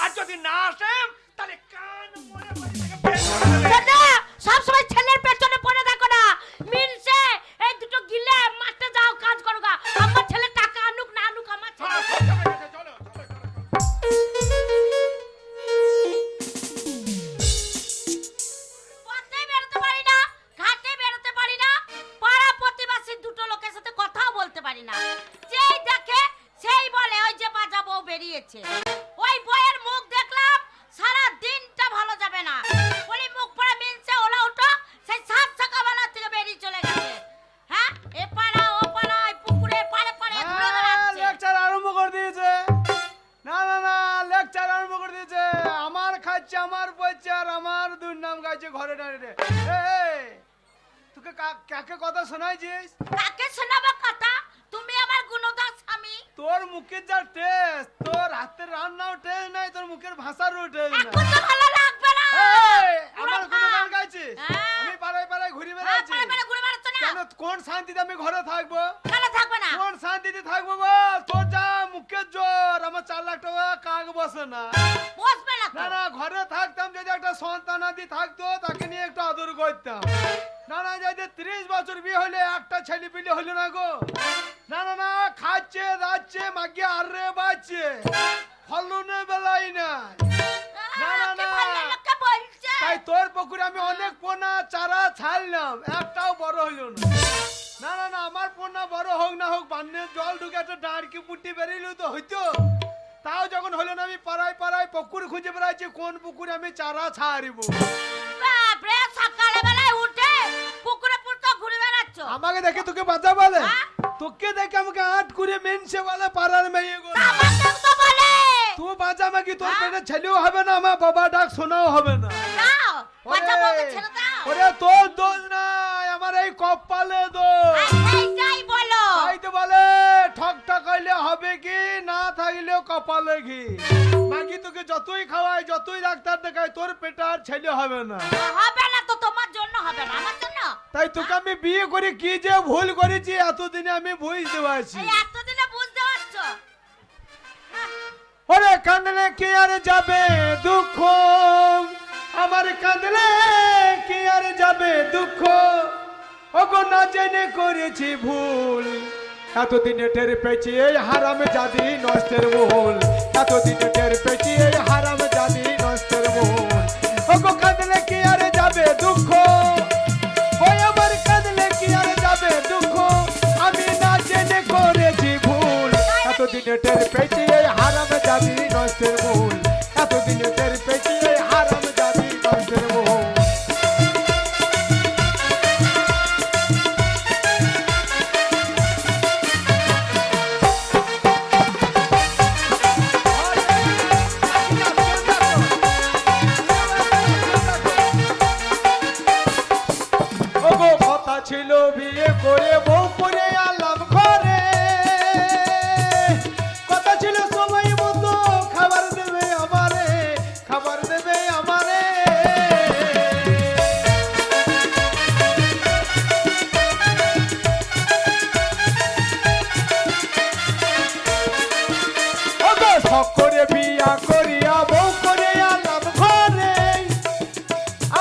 C: আর যদি না আসে তাহলে কান মরে বাড়ি থেকে বের করে দেবে।
A: দাদা সব সময় ছেলের পেছনে পড়ে থাকো না। মিনসে এই দুটো গিলে মাঠে যাও, কাজ করো গা। আমার ছেলে টাকা আনুক না আনুক, আমার ছেলে।
C: চলো, চলো, চলো, চলো।
A: পথে বেরোতে পারি না, ঘাটে বেরোতে পারি না। পাড়া প্রতিবেশী দুটো লোকের সাথে কথা
D: গান গাইছে ঘরে দাঁড়িয়ে। তোকে কাকে কথা শোনাইছিস?
A: কাকে শোনাবো কথা? তুমি আমার গুণদার স্বামী।
D: তোর মুখের যা টেস্ট, তোর হাতের রান্নাও টেস্ট নাই, তোর মুখের ভাষারও টেস্ট
A: এখন
D: নাই।
A: তো ভালো লাগবে না।
D: আমার কোনো গান গাইছিস?
A: হ্যাঁ।
D: আমি পাড়ায় পাড়ায় ঘুরে
A: হ্যাঁ,
D: বেড়াচ্ছি।
A: পাড়ায় পাড়ায় ঘুরে বেড়াচ্ছ না?
D: কেন, কোন শান্তিতে আমি ঘরে থাকবো?
A: কেন থাকবে না?
D: কোন শান্তিতে থাকবো বল? তোর যা মুখের জোর, আমার 4 লাখ টাকা কাক বসে না।
A: বসবে না তো।
D: না না, ঘরে থাকতাম, যদি একটা সন্তান আদি থাকতো তাকে নিয়ে একটু আদর করতাম। না না, যদি 30 বছর বিয়ে হলে একটা ছেলে পিলে হলো না গো। না না না, খাচ্ছে দাচ্ছে মাগিয়ে আরে বাচ্ছে, ফলনে বেলাই না। না না
A: কি
D: না,
A: ভালো লোককে বলছে।
D: তাই তোর পুকুরে আমি অনেক পোনা চারা ছাড়লাম, একটাও বড় হইলো না। না না না, আমার পোনা বড় হোক না হোক, বান্নের জল ঢুকে একটা ডাঁড়কি পুটি বেরিয়ে তো হইতো। তাও যখন হলো না, আমি পাড়ায় পাড়ায় পুকুর খুঁজে বেড়াচ্ছি কোন পুকুরে আমি চারা ছাড়িব।
A: বাপরে, সকালে বেলায় উঠে পুকুরে পুরো ঘুরে বেড়াচ্ছ।
D: আমাকে দেখে তোকে বাঁচা বলে?
A: হ্যাঁ?
D: তোকে দেখে আমাকে আট করে মেনছে বলে পাড়ার মেয়ে গো।
A: আমাকে তো বলে।
D: তুই বাঁচা মাগি, তোর
A: হ্যাঁ?
D: পেটে ছেলেও হবে না, আমার বাবা ডাক শোনাও হবে না।
A: দাও, বাচ্চা
D: ওরে,
A: বউকে ছেড়ে দাও।
D: ওরে তোর দোষ নাই, আমার এই কপালে দোষ।
A: এইটাই বলো।
D: তাই তো বলে ঠক ঠকাইলে হবে কি, না থাকলেও কপালে ঘি। মাগি তোকে যতই খাওয়াই, যতই ডাক্তার দেখায়, তোর পেটে আর ছেলে হবে না।
A: হবে না তো, তোমার জন্য হবে না, আমার জন্য।
D: তাই তোকে আমি বিয়ে করে কি যে ভুল করেছি এতদিনে আমি বুঝতে পারছি।
A: এই এতদিনে বুঝতে পারছো?
D: ওরে কাঁদলে কি আর যাবে দুঃখ, আমার কাঁদলে কি আর যাবে দুঃখ, ওগো না জেনে করেছি ভুল, এতদিনে টের পেয়েছি এই হারাম জাদি নষ্টের মূল, এতদিনে টের পেয়েছি এই হারাম জাদি নষ্টের মূল, ওগো কাঁদলে কি আর যাবে দুঃখ, ওই আমার কাঁদলে কি আর যাবে দুঃখ, আমি না জেনে করেছি ভুল, এতদিনে টের পেয়েছি এই হারাম জাদি নষ্টের মূল, এতদিনে টের পেয়েছি এই হারাম জাদি নষ্টের মূল। ওগো কথা ছিল বিয়ে করে বউ করে আলাম ঘরে, কথা ছিল সময় মতো খাবার দেবে আমারে, খাবার দেবে আমারে। ওগো শখ করে বিয়া করিয়া বউ করে আলাম ঘরে,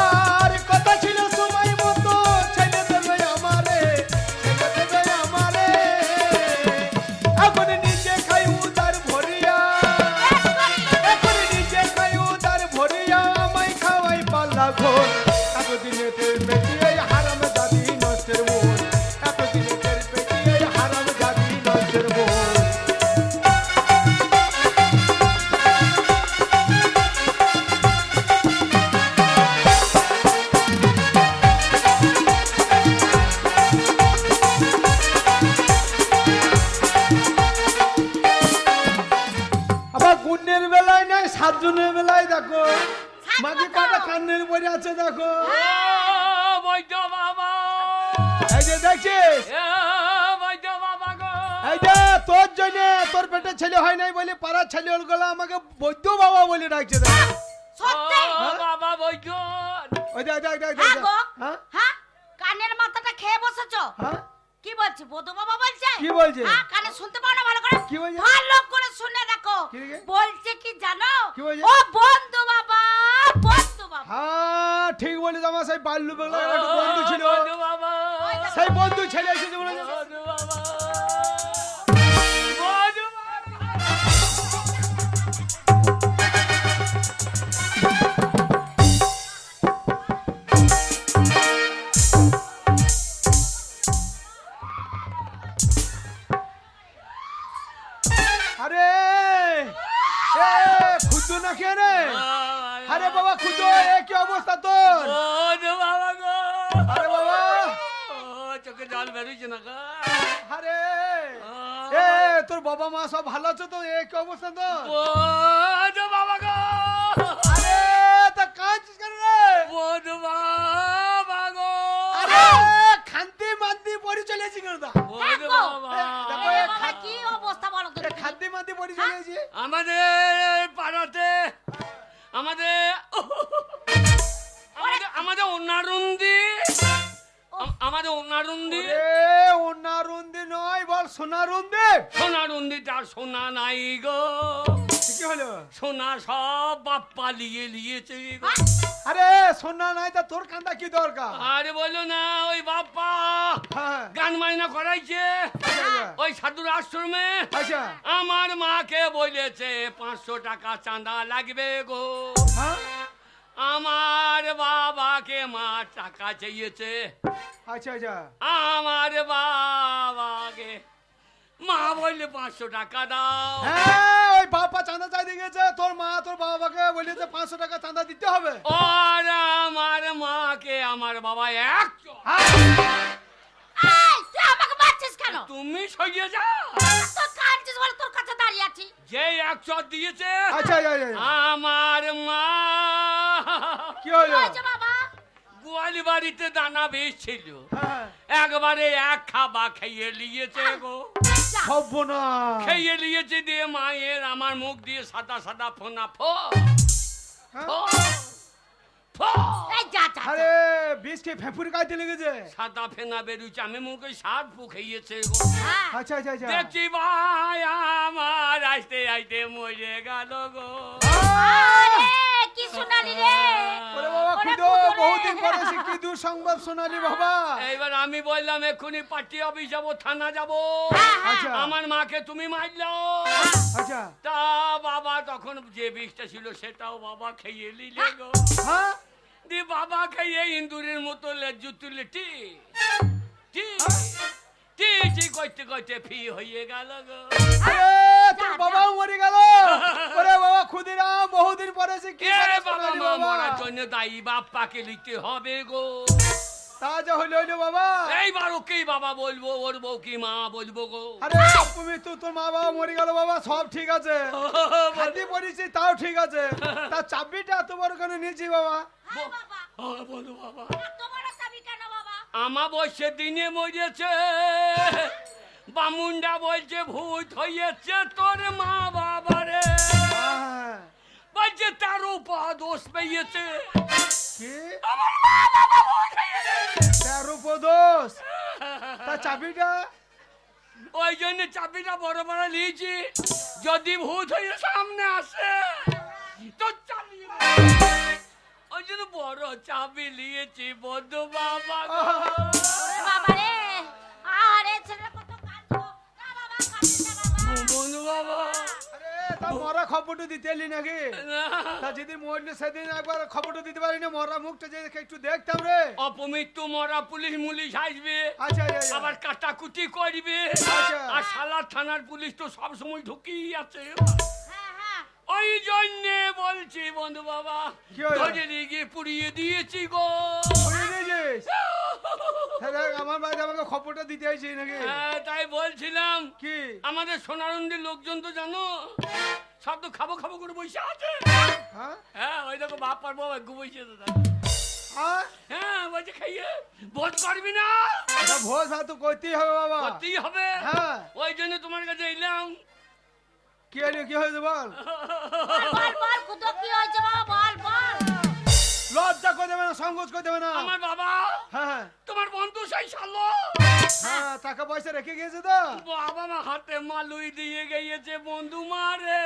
D: আর কথা ছিল সময় মতো ছেলে দেবে আমারে, ছেলে দেবে আমারে। এখন নিজে খাই উদার ভরিয়া, এখন নিজে খাই উদার ভরিয়া, আমায় খাওয়াই পাল্লা ঘোর, এতদিনে টের পেয়েছি এই হারাম জাদি নষ্টের মূল, এতদিনে টের পেয়েছি এই হারাম জাদি নষ্টের মূল। আবার গুণের বেলায় নাই, 7 জনের বেলায় দেখো মাঝে কাটা কান্নের পরে আছে দেখো।
B: বৈদ্য বাবা,
D: এই যে দেখছিস,
B: বৈদ্য বাবা গো,
D: এই যে তোর জন্য, তোর পেটে ছেলে হয় নাই বলে পাড়ার ছেলে গুলো আমাকে বৈদ্য বাবা বলে ডাকছে দেখ।
A: সত্যি?
B: বাবা বৈদ্য।
D: ওই দেখ দেখ দেখ
A: হ্যাঁ
D: দেখ।
A: গো।
D: হ্যাঁ
A: হ্যাঁ, কানের মাথাটা খেয়ে বসেছো।
D: হ্যাঁ
A: কি বলছি, বধু বাবা বলছে?
D: কি বলছে?
A: হ্যাঁ, কানে শুনতে পাও না ভালো করে?
D: কি বলছে?
A: ভালো করে শুনে দেখো।
D: কি রে?
A: বলছে কি জানো?
D: কি বলছে?
A: ও বন্ধু বাবা, বন্ধু বাবা।
D: হ্যাঁ ঠিক বলে, আমার সেই বাল্য বেলা একটা বন্ধু ছিল,
B: বৈদ্য বাবা,
D: সেই বন্ধু ছেলে এসেছে বলে।
B: বৈদ্য বাবা, বৈদ্য বাবা।
D: আরে এ খুদু না কে রে? আরে বাবা খুদু, এ কি অবস্থা তোর?
B: বৈদ্য বাবা গো।
D: আরে বাবা,
B: চোখে জল বেরোচ্ছে না গো।
D: আরে এ তোর বাবা মা সব ভালো আছে তো? এ কি অবস্থা তোর?
B: বৈদ্য বাবা গো।
D: আরে তা কাজ কেন রে?
B: বৈদ্য
D: চলে এসেছি কেন দা?
B: ওরে
A: দেখো।
B: বাবা
D: দেখো,
A: এ
D: এ
A: বাবা,
D: খাদ-
A: কি অবস্থা বলো তো
D: এ
A: তুমি?
D: খাদ্যে মাদ্যে পড়ে চলে এসেছি।
B: আমাদের পাড়াতে আমাদের আমাদের অনারুন্দি আমাদের অনারুন্দি
D: এ অনারুন্দি নয়, বল সোনারুন্দি।
B: সোনারুন্দি তার সোনা নাই গো,
D: কি হলো?
B: সোনা সব বাপ পালিয়ে নিয়েছে গো।
D: আরে সোনা নাই তা তোর কান্দা কি দরকার?
B: আরে বলো না, ওই বাপ্পা
D: হ্যাঁ,
B: গান মাইনা করাইছে
D: আচ্ছা,
B: ওই সাধুর আশ্রমে।
D: আচ্ছা,
B: আমার মাকে বলেছে 500 টাকা চাঁদা লাগবে গো।
D: হ্যাঁ,
B: আমার বাবাকে মা টাকা চেয়েছে,
D: আচ্ছা, আচ্ছা,
B: আমার বাবাকে মা বললে 500 টাকা দাও।
D: হ্যাঁ, ওই বাবা চাঁদা চাইতে গেছে, তোর মা তোর বাবাকে বলেছে 500 টাকা চাঁদা দিতে হবে।
B: আর আমার মাকে আমার বাবা এক চড়।
A: এই, তুই আমাকে মারছিস কেন?
B: তুমি সইয়ে যাও,
A: তোর কাঁদছিস বলে তোর কাছে দাঁড়িয়ে আছি।
B: যে এক চড় দিয়েছে
D: আচ্ছা, আচ্ছা, আচ্ছা,
B: আমার মা
D: কি
A: কি
D: হলো?
A: হয়েছে বাবা?
B: গোয়ালি বাড়িতে দানা বেচছিল,
D: হ্যাঁ,
B: একবারে এক খাবা খেয়ে নিয়েছে গো।
A: যা।
D: হব না।
B: খেয়ে নিয়েছে দিয়ে মায়ের আমার মুখ দিয়ে সাদা সাদা ফোনা ফো
D: হ্যাঁ?
B: ফো ফো।
A: এই যা যা, যা।
D: আরে বিষ খেয়ে ফেঁপুরি কাটতে লেগেছে।
B: সাদা ফেনা বেরুচ্ছে, আমি মুখে সাত ফু খেয়েছে গো।
A: হ্যাঁ।
D: আচ্ছা, আচ্ছা, আচ্ছা।
B: দেখছি ভাই আমার আইতে আইতে মরে গেল গো।
A: আরে, কি শোনালি রে?
D: ওরে বাবা,
A: ওরে
D: খুদো,
A: খুদো রে।
D: বহুদিন পরে সে কি দূর সংবাদ শোনালি বাবা।
B: এইবার আমি বললাম এক্ষুনি পার্টি অফিস যাবো, থানা যাবো।
A: হ্যাঁ, হ্যাঁ।
D: আচ্ছা,
B: আমার মাকে তুমি মারলো।
D: আচ্ছা,
B: তা বাবা তখন যে বিষটা ছিল সেটাও বাবা খেয়ে নিলে গো।
D: হ্যাঁ,
B: দি বাবা খেয়ে ইন্দুরের মতো লেজু তুলে টি টি টি টি করতে করতে ফি হয়ে গেল গো।
D: আরে তোর বাবাও মরে গেল। ওরে বাবা ক্ষুদিরাম, বহুদিন পরে সে কি
B: এ
D: কথা
B: বাবা
D: শোনালি
B: মা
D: বাবা।
B: মরার জন্য দায়ী বাপ্পাকে লিখতে হবে গো।
D: তা যা হইলো হইলো বাবা।
B: এইবার ওকেই বাবা বলবো, ওর বউ কি মা বলবো গো।
D: আরে তুমি তো তোর মা বাবা মরে গেল বাবা, সব ঠিক আছে। খাদ্যে পড়েছি তাও ঠিক আছে। তার চাবিটা এত বড় কেন নিয়েছি বাবা?
A: হ্যাঁ, বাবা।
B: বলো বাবা,
A: এত বড় চাবি কেন বাবা?
B: আমা বসে দিনে মরেছে, বামুন্ডা বলছে ভূত হয়েছে তোর মা বাবারে,
D: হ্যাঁ,
B: বলছে তার উপর দোষ পেয়েছে।
D: কি
B: আমার মা বাবা ভূত হয়েছে।
D: 13 উপদোষ? তার চাবিটা?
B: ওই জন্য চাবিটা বড় বড় নিয়েছি, যদি ভূত হয়ে সামনে আসে তো চালিয়ে দেব। ওই জন্য বড় চাবি নিয়েছি বন্ধু বাবা গো।
A: ওরে বাবা রে, আরে ছেলে কত কাঁদছো। না বাবা, কাঁদিস না বাবা।
B: বন্ধু বাবা
D: আরে তা মরা খবরটা দিতে এলি নাকি?
B: না,
D: তা যদি মরলে সেদিন একবার খবরটা দিতে পারি না, মরা মুখটা যে একটু দেখতাম রে।
B: অপমৃত্যু মরা পুলিশ মুলিশ আসবে,
D: আচ্ছা, আচ্ছা,
B: আবার কাটাকুটি করবে,
D: আচ্ছা।
B: আর সালার থানার পুলিশ তো সব সময় ঢুকিয়ে আছে।
A: হ্যাঁ, হ্যাঁ।
B: ওই জন্যে বলছি বন্ধু বাবা,
D: কি হলো?
B: ধরে নিয়ে গিয়ে পুড়িয়ে দিয়েছি গো।
D: বুঝে দিয়েছিস? তাহলে আমার বাড়িতে আমাকে খবরটা দিতে আইছি নাকি?
B: হ্যাঁ, তাই বলছিলাম
D: কি?
B: আমাদের সোনারন্দির লোকজন তো জানো সব তো খাবো খাবো করে বসে আছে।
D: হ্যাঁ,
B: হ্যাঁ, ওই দেখো বাপ আর বাবা ঘুমাইছে তো তাই।
D: হ্যাঁ,
B: হ্যাঁ, বলছে খাইয়ে ভোট করবি না,
D: এটা ভোজ ভাত তো করতেই হবে বাবা।
B: করতেই হবে।
D: হ্যাঁ,
B: ওই জন্য তোমার কাছে এলাম।
D: কি হলো, কি হয়েছে বল?
A: বল, বল, বল, খুদো, কি হয়েছে বাবা? বল, বল।
D: লজ্জা করে দেবে না, সংকোচ করে দেবে না।
B: আমার বাবা
D: হ্যাঁ,
B: তোমার বন্ধু সেই সালো
D: হ্যাঁ, টাকা পয়সা রেখে গিয়েছে তো?
B: বাবা মা হাতে মালুই দিয়ে গিয়েছে বন্ধু মারে।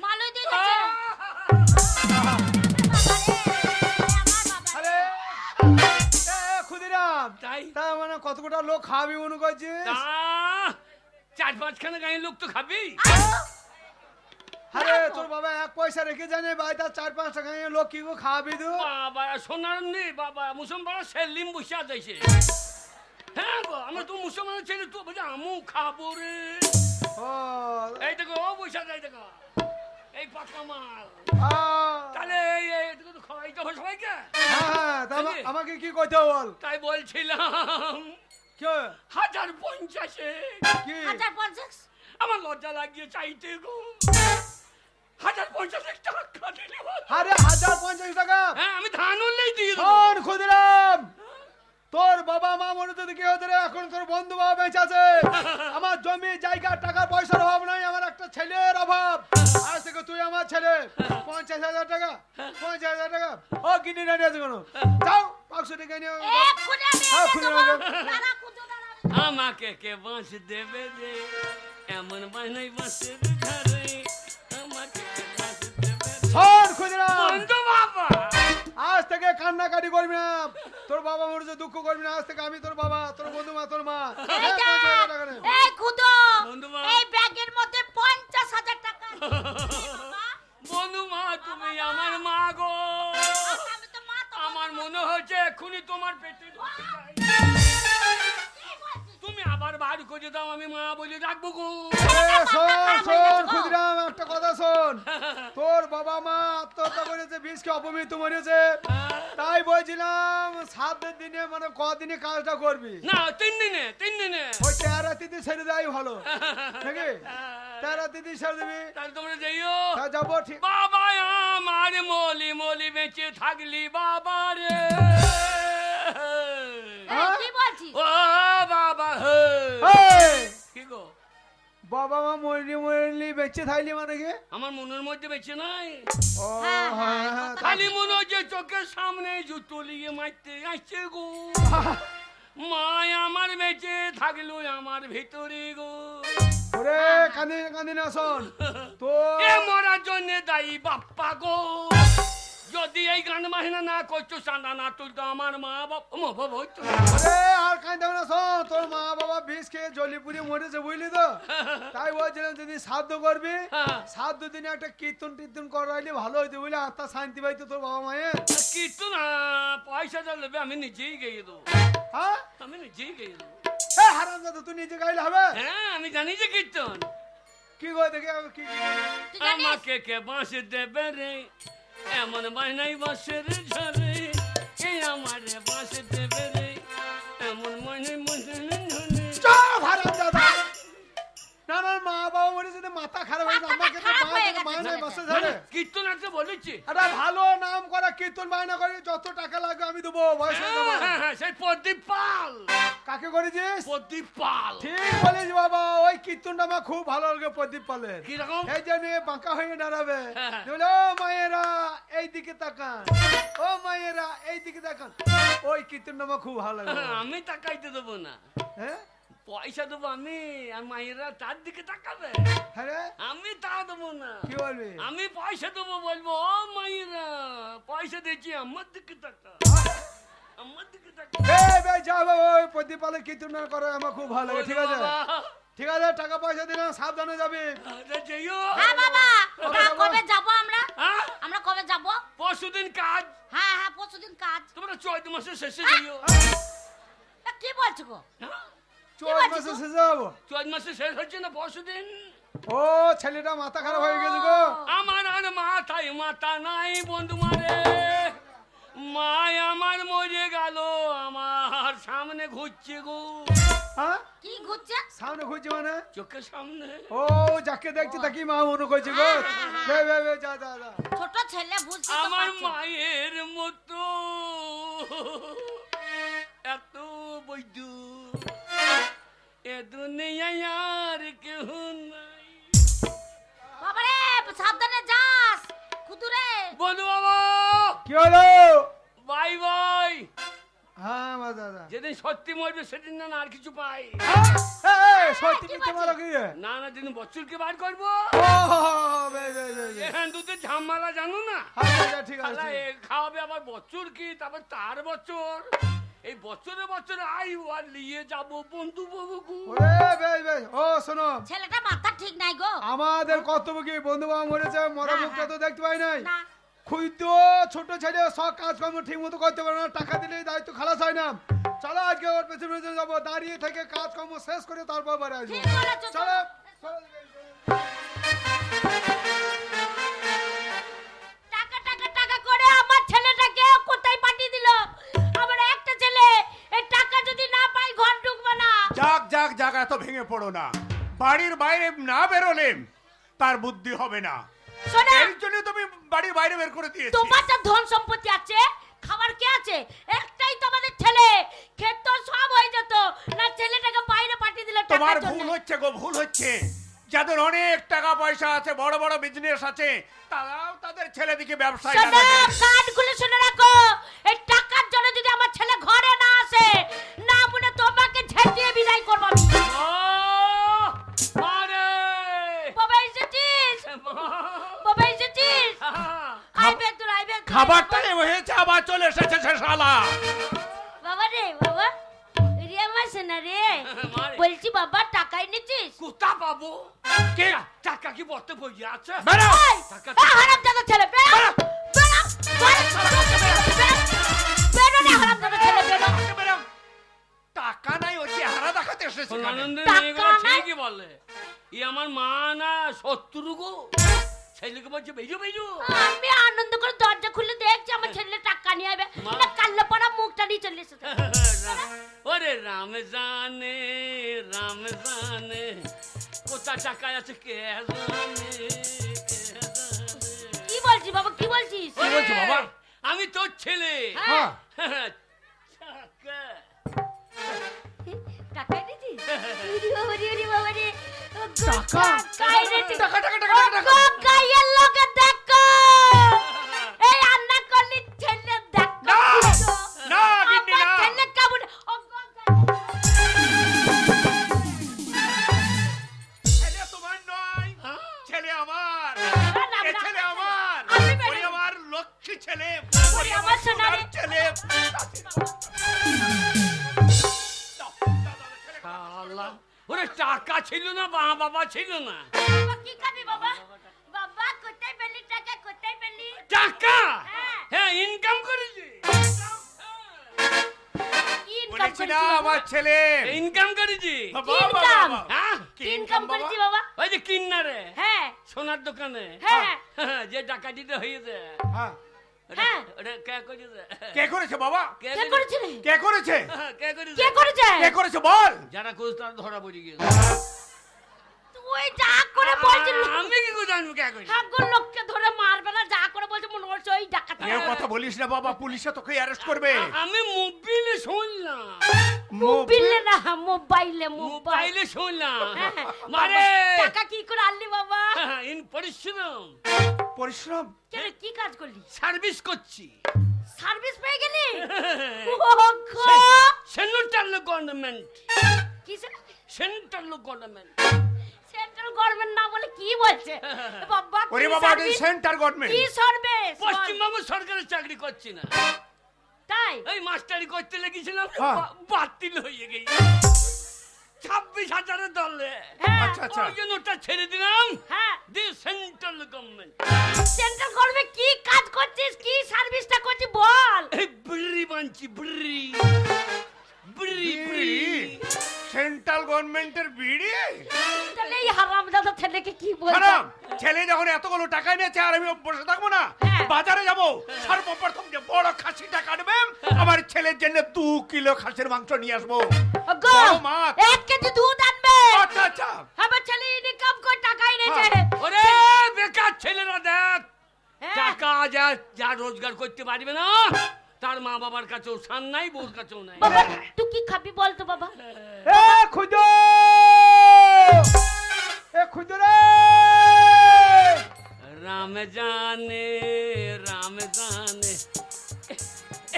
A: মালুই দিয়ে দিয়েছে। বাবা রে, আমার বাবা।
D: আরে এ, ক্ষুদিরাম,
B: তাই
D: তা মানে কত কোটা লোক খাবি মনে করছিস?
B: তা 4-5খানা গাঁয়ের লোক তো খাবি।
D: আরে তোর বাবা এক পয়সা রেখে জানে ভাই, তার 4-5 টাকা লোক কি গো খাবি তুই?
B: বাবা সোনার নেই বাবা, মুসলমান সেলিম বসে আছে। হ্যাঁ গো, আমরা তো মুসলমান ছেলে, তো বলছে আমু খাবো রে।
D: ও,
B: এই দেখো ও বসে আছে, এই দেখো এই পাকা মাল।
D: আ,
B: তাহলে এইটুকু তো খাওয়াইতে হবে সবাইকে।
D: হ্যাঁ, তা আমাকে কি কইতে বল?
B: তাই বলছিলাম
D: কে?
B: 1050-এ
D: কি?
A: 1050?
B: আমার লজ্জা লাগিয়ে চাইতে গো। 1050 টাকা দিলে ভালো।
D: আরে 1050 টাকা?
B: হ্যাঁ, আমি ধান উঠলেই দিয়ে দেবো।
D: শোন ক্ষুদিরাম, তোর বাবা মা মরে তো কি হতে রে, এখন তোর বন্ধু বাবা বেঁচে আছে। আমার জমি জায়গা টাকা পয়সার অভাব নাই, আমার একটা ছেলের অভাব। আজ থেকে তুই আমার ছেলে। 50,000 টাকা, 50,000 টাকা ও কিনে নিয়ে আছে কোনো, যাও 500 টাকা নিয়ে
A: এক্ষুনি আমি
D: হ্যাঁ,
A: এনে
D: খুঁজে
A: দেবো।
D: নেবো।
A: দাঁড়া, খুঁজো, দাঁড়া।
B: আমাকে কে বাঁশ দেবে রে, এমন বানাই বাঁশের ঝাড়ে, আমাকে কে বাঁশ দেবে রে।
D: শোন খুদিরাম,
B: বন্ধু বাবা,
D: আজ থেকে কান্নাকাটি করবি না, তোর বাবা মরেছে দুঃখ করবি না। আজ থেকে আমি তোর বাবা, তোর বন্ধু মা, তোর মা।
A: এই
D: হ্যাঁ,
A: দেখ,
D: 50,000 টাকা নে।
A: এই খুদো,
B: বন্ধু মা।
A: এই ব্যাগের মধ্যে 50,000 টাকা আছে। বাবা,
B: বন্ধু মা, তুমি আমার মা গো।
A: আমি তো মা, তো
B: আমার মনে হচ্ছে এক্ষুনি তোমার পেটে ঢুকে যাই।
A: কি বলছিস?
B: তুমি আবার বার করে দাও, আমি মা বলে রাখবো গো।
D: শোন খুদিরাম, একটা কথা শোন, তোর বাবা মা আত্মহত্যা করেছে, বিষকে অপমৃত্যু মরেছে, তাই বলছিলাম 7 দিনে মানে কদিনে কাজটা করবি।
B: না, 3 দিনে, 3 দিনে।
D: ওই 13 তিথি ছেড়ে দেয় ভালো নাকি, 13 তিথি ছেড়ে দিবি,
B: তাহলে তোমরা যাইও।
D: তা যাবো ঠিক।
B: বাবা আমার মলি মলি বেঁচে থাকলি বাবা রে।
A: এই, কি বলছিস?
B: ও বাবা হে।
D: এই,
B: কি গো,
D: বাবা মা মরলি মরলি বেঁচে থাকলি মানে কি?
B: আমার মনের মধ্যে বেঁচে নাই,
D: ও
A: হ্যাঁ, হ্যাঁ,
D: হ্যাঁ, হ্যাঁ,
B: খালি মনে হচ্ছে চোখের সামনে জুতো লিয়ে মারতে আসছে গো। মা আমার বেঁচে থাকলো আমার ভিতরে গো।
D: ওরে কাঁদি কাঁদি না, শোন তো
B: এ মরার জন্য দায়ী বাপ্পা গো। যদি এই গান বাহিনা না করছো, চাঁদা না তুলতো, আমার মা বাবা হইতো না।
D: ওরে আর কাঁদি না, শোন তোর মা বাবা বিষ খেয়ে জলি পুড়িয়ে মরেছে বুঝলি তো, তাই বলছিলাম যদি শ্রাদ্ধ করবি,
B: হ্যাঁ।
D: শ্রাদ্ধ দিনে একটা কীর্তন টীর্তন করাইলে ভালো হইতো বুঝলি, আত্মা শান্তি পাইতো তোর বাবা মায়ের।
B: কিন্তু না, পয়সাটা নেবে, আমি নিজেই গিয়ে দেবো,
D: হ্যাঁ
B: আমি নিজেই গিয়ে দেবো।
D: হারামজাদা, তুই নিজে গাইলে হবে?
B: হ্যাঁ, আমি জানি যে কীর্তন।
D: কি করে দেখে কি
A: তুই জানিস?
B: আমাকে কে বাঁশ দেবে রে, এমন বানাই বাঁশের ঝরে, এই আমারে বাঁশ দেবে রে, এমন বানাই বাঁশের ঝরে।
D: চুপ হারামজাদা, না না মা বাবা মরেছে তো মাথা খারাপ হয়ে গেছে, আমাকে তো
A: খারাপ হয়ে
D: মা
A: গেছে
D: নাই
A: ছেলেটার।
D: বসে
B: মানে
D: ধরে।
B: কীর্তন একটা বলেছি।
D: আরে ভালো নাম করা কীর্তন বায়না করি, যত টাকা লাগবে আমি দেবো, বয়স হয়ে যাবে।
B: হ্যাঁ, সেই প্রদীপ পাল,
D: কাকে করেছিস?
B: প্রদীপ পাল।
D: ঠিক বলিস বাবা, ওই কীর্তনটা আমার খুব ভালো লাগে প্রদীপ পালের।
B: কিরকম?
D: এই যে মেয়ে বাঁকা হয়ে দাঁড়াবে,
B: হ্যাঁ।
D: বলে, ও মায়েরা এই দিকে তাকান, ও মায়েরা এই দিকে তাকান, ওই কীর্তনটা আমার খুব ভালো লাগে।
B: আমি তাকাইতে দেবো না,
D: হ্যাঁ
B: পয়সা দেবো আমি, আর মায়েরা তার দিকে তাকাবে,
D: হ্যাঁ রে,
B: আমি তা দেবো না।
D: কি বলবি?
B: আমি পয়সা দেবো, বলবো ও মায়েরা পয়সা দিয়েছি, আমার দিকে তাকা, আমার দিকে তাকা।
D: বে যা বাবা, ওই প্রদীপ পালের কীর্তনটা করে আমার খুব ভালো লাগে। ঠিক আছে,
B: বাবা,
D: ঠিক আছে, টাকা পয়সা দিলাম, সাবধানে যাবি।
B: আরে যেও।
A: হ্যাঁ বাবা,
D: কবে
A: তা
D: যাবো?
A: কবে যাবো আমরা?
B: হ্যাঁ?
A: আমরা কবে যাবো?
B: পরশুদিন কাজ,
A: হ্যাঁ হ্যাঁ, পরশুদিন কাজ।
B: তোমরা 14 মাসের শেষে যেও।
A: এ, কি বলছো গো?
B: হ্যাঁ?
D: চোর
A: বলছিস
D: মাসে
A: গো?
D: শেষে যাবো।
B: 14 মাসের শেষ হচ্ছে না পরশুদিন।
D: ও ছেলেটা মাথা খারাপ হয়ে গেছে গো।
B: আমার আর মাথায় মাথা নাই বন্ধু মারে, মা আমার মরে গেল, আমার সামনে ঘুরছে গো,
D: হ্যাঁ
A: কি ঘুরছে?
D: সামনে খুঁজছে মানে?
B: চোখের সামনে।
D: ও যাকে দেখছি তাকে মা মনে করছে গো। বে যা যা যা।
A: ছোট ছেলে, বুঝতে তো
B: আমার
A: পারছো।
B: মায়ের মতো এত বৈদ্য এ দুনিয়ায় আর কেউ নাই।
A: বাবারে, সাবধানে যাস কুতুরে।
B: বন্ধু বাবা,
D: কি হলো?
B: Bye bye.
D: হ্যাঁ মা দাদা।
B: যেদিন সত্যি মরবে সেদিন না আর কিছু পাই
D: সত্যি মিথ্যে মারো কি রে?
B: না, না যেদিন বছরকে বার করবো।
D: ও বে
B: এখান দুধের ঝামেলা জানো না,
D: আচ্ছা ঠিক আছে।
B: শালা এ খাওয়াবে আবার বছর কি, তারপর তার বছর, এই বছরে বছরে আই আর নিয়ে যাবো বন্ধু বাবু।
D: ওরে বে ও শোনো,
A: ছেলেটা মাথা ঠিক নাই গো।
D: আমাদের কর্তব্য কি, বন্ধু বাবা মরেছে, মরা
A: হ্যাঁ,
D: মুখটা তো
A: হ্যাঁ।
D: দেখতে পাই নাই।
A: না,
D: খুঁজতো ছোট ছেলে, সব কাজকর্ম ঠিক মতো করতে পারে না, টাকা দিলেই দায়িত্ব খালাস হয় না। চলো আজকে ওর পেছনে পেছনে যাবো, দাঁড়িয়ে থেকে কাজকর্ম শেষ করে তারপর বাড়ি আসবো।
A: ঠিক বলেছো,
D: চলো
A: টাকা টাকা টাকা করে আমার ছেলেটাকে কোথায় পাঠিয়ে দিল? আমার একটা ছেলে, এই টাকা যদি না পাই ঘর ঢুকবে না।
C: যাক এত ভেঙে পড়ো না, বাড়ির বাইরে না বেরোলে তার বুদ্ধি হবে না,
A: শোনো,
C: এর জন্য তুমি বাড়ির বাইরে বের করে দিয়েছি।
A: তোমার যা ধন সম্পত্তি আছে, খাবার কে আছে? একটাই তো আমাদের ছেলে, খেলে
C: তোমার
A: টাকার
C: ভুল
A: জন্য।
C: হচ্ছে গো, ভুল হচ্ছে। যাদের অনেক টাকা পয়সা আছে, বড় বড় বিজনেস আছে, তারাও তাদের ছেলেদিকে ব্যবসায়
A: শোনো,
C: লাগাচ্ছে।
A: কান খুলে শুনে রাখো, এই টাকার জন্য যদি আমার ছেলে ঘরে না আসে, না মনে তোমাকে ঝেঁটিয়ে বিদায় করবো আমি।
B: ও মারে
A: বাবা এসেছিস, বাবা এসেছিস, আইবে তোর, আইবে তোর।
C: খাবার টাইম হয়েছে, আবার চলে এসেছে সে শালা।
A: বাবা রে বাবা, রে আমার সোনা রে,
B: মারে।
A: বলছি বাবা টাকা এনেছিস?
B: কোথা পাবো?
C: কে?
B: টাকা কি বর্তে পড়ে আছে?
C: বেরো।
A: এই,
B: টাকা
A: হারামজাদা ছেলে, বেরো, বেরো, বেরো রে হারামজাদা ছেলে, বেরো।
C: বেরো। টাকা নাই, ওই চেহারা দেখাতে এসেছে এখানে।
B: আনন্দের
A: টাকা
B: মেয়েগুলো
A: নাই?
B: ঠিকই বলে। ই আমার মা না শত্রু গো। ছেলেকে বলছে বেজো বেজো।
A: আমি আনন্দ করে দরজা খুলে দেখছি আমার ছেলে টাকা নিয়ে আসবে,
B: মা।
A: না কাল্লা পড়া মুখটা নিয়ে চলে এসেছে।
B: ওরে রাম জানে কোথা টাকা আছে কে জানে, কে জানে।
A: কি বলছিস বাবা, কি বলছিস?
C: কি বলছো বাবা?
B: আমি তোর ছেলে।
A: হ্যাঁ।
B: টাকা।
A: টাকা এনেছিস? ওরে বাবা রে, ওরে বাবা রে। ও গো,
C: টাকা?
A: টাকা এনেছিস?
C: টাকা, টাকা, টাকা,
A: ও
C: টাকা।
A: গো, গায়ের লোকে দেখো। এই রান্না করলি ছেলে দেখো।
C: না,
A: বুঝছো?
C: না, গিন্নি,
A: আমার
C: না।
A: ছেলে কেমন? ও গো,
C: ছেলে তোমার নয়, ছেলে আমার।
A: না, না,
C: এ
A: না,
C: ছেলে
A: না,
C: আমার।
A: আমি বেরোই।
C: ওই আমার লক্ষ্মী ছেলে,
A: ওই
C: ওই
A: আমার
C: আমার
A: সোনার
C: সোনার ছেলে।
B: শালা, ওরে টাকা ছিল না, বাবা ছিল না।
A: বাবা, কি খাবি বাবা? বাবা, কোথায় পেলি টাকা, কোথায় পেলি?
B: টাকা
A: হ্যাঁ।
B: হ্যাঁ ইনকাম করেছি,
A: কি ইনকাম
C: বলেছি না
A: করেছিস বাবা?
C: আমার ছেলে।
B: ইনকাম করেছি।
C: বাবা,
A: ইনকাম?
C: বাবা।
B: হ্যাঁ
A: কি ইনকাম করেছিস বাবা?
B: ওই যে কিন্নারে
A: হ্যাঁ,
B: সোনার দোকানে
A: হ্যাঁ,
B: যে ডাকাতিটা হয়েছে
C: হ্যাঁ।
A: হ্যাঁ।
B: ওটা কে করেছে?
C: কে করেছে বাবা?
A: কে করেছে রে?
C: কে করেছে?
B: কে করেছে?
A: কে করেছে?
C: কে করেছে বল?
B: যারা করছে তারা ধরা পড়ে গেছে।
A: তুই যা করে বলছিস,
B: আমি কি করে জানবো কে করেছে?
A: ঠাকুর লোককে ধরে মারবে না, যা করে বলছে মনে হচ্ছে ওই ডাকাত।
C: এ কথা বলিস না বাবা, পুলিশে তোকে অ্যারেস্ট করবে।
B: আমি মোবাইলে শুনলাম,
A: মোবাইলে না, মোবাইলে, মোবাইল।
B: মোবাইলে শুনলাম।
A: হ্যাঁ,
B: মারে
A: টাকা কি করে আনলি বাবা?
B: ইন পরিশ্রম
C: পরিশ্রম?
A: কেন, কি কাজ করলি?
B: সার্ভিস করছি।
A: সার্ভিস পেয়ে গেলি?
B: সেন্ট্রাল গভর্নমেন্ট,
A: কিসের?
B: Central government.
A: সেন্ট্রাল গভর্নমেন্ট না বলে কি বলছে বাবা?
C: ওরে
A: কি
C: বাবা, এটা
A: সার্ভিস?
C: Centre government.
A: কি সার্ভিস?
B: পশ্চিমবঙ্গ সরকারের চাকরি করছি না,
A: তাই?
B: এই মাস্টারি করতে লেগেছিলাম,
C: হ্যাঁ।
B: বাতিল হয়ে গেছে 26,000 দলে।
A: হ্যাঁ,
C: আচ্ছা আচ্ছা।
B: ওই জন্য ওটা ছেড়ে দিলাম।
A: হ্যাঁ।
B: The central government.
A: Central government কি কাজ করছিস, কি সার্ভিসটা করছিস বল?
B: এই বিড়ি বানছি, বিড়ি বিড়ি বিড়ি।
C: সেন্ট্রাল গভর্নমেন্টের বিড়ি?
A: তাহলে এই হারামজাদা ছেলেকে কি বলছ?
C: খারাপ ছেলে যখন এতগুলো টাকা নিয়েছে, আর আমি বসে থাকবো না।
A: হ্যাঁ।
C: বাজারে যাবো, সর্বপ্রথম যে বড় খাসিটা কাটবে, আমার ছেলের জন্য 2 কিলো খাসির মাংস নিয়ে আসবো।
A: গো,
C: বড় মাছ।
A: 1 কেজি দুধ আনবে।
C: আচ্ছা আচ্ছা।
A: আমার ছেলে ইনকাম করে টাকা এনেছে।
B: ওরে বেকার ছেলেরা দেখ,
A: হ্যাঁ।
B: টাকা যা যা রোজগার করতে পারবে না, তার মা বাবার কাছেও সান নাই, বউর কাছেও নাই।
A: বাবা, তুই কি খাবি বল তো বাবা?
D: এ খুদো, এ খুদো রে,
B: রাম জানে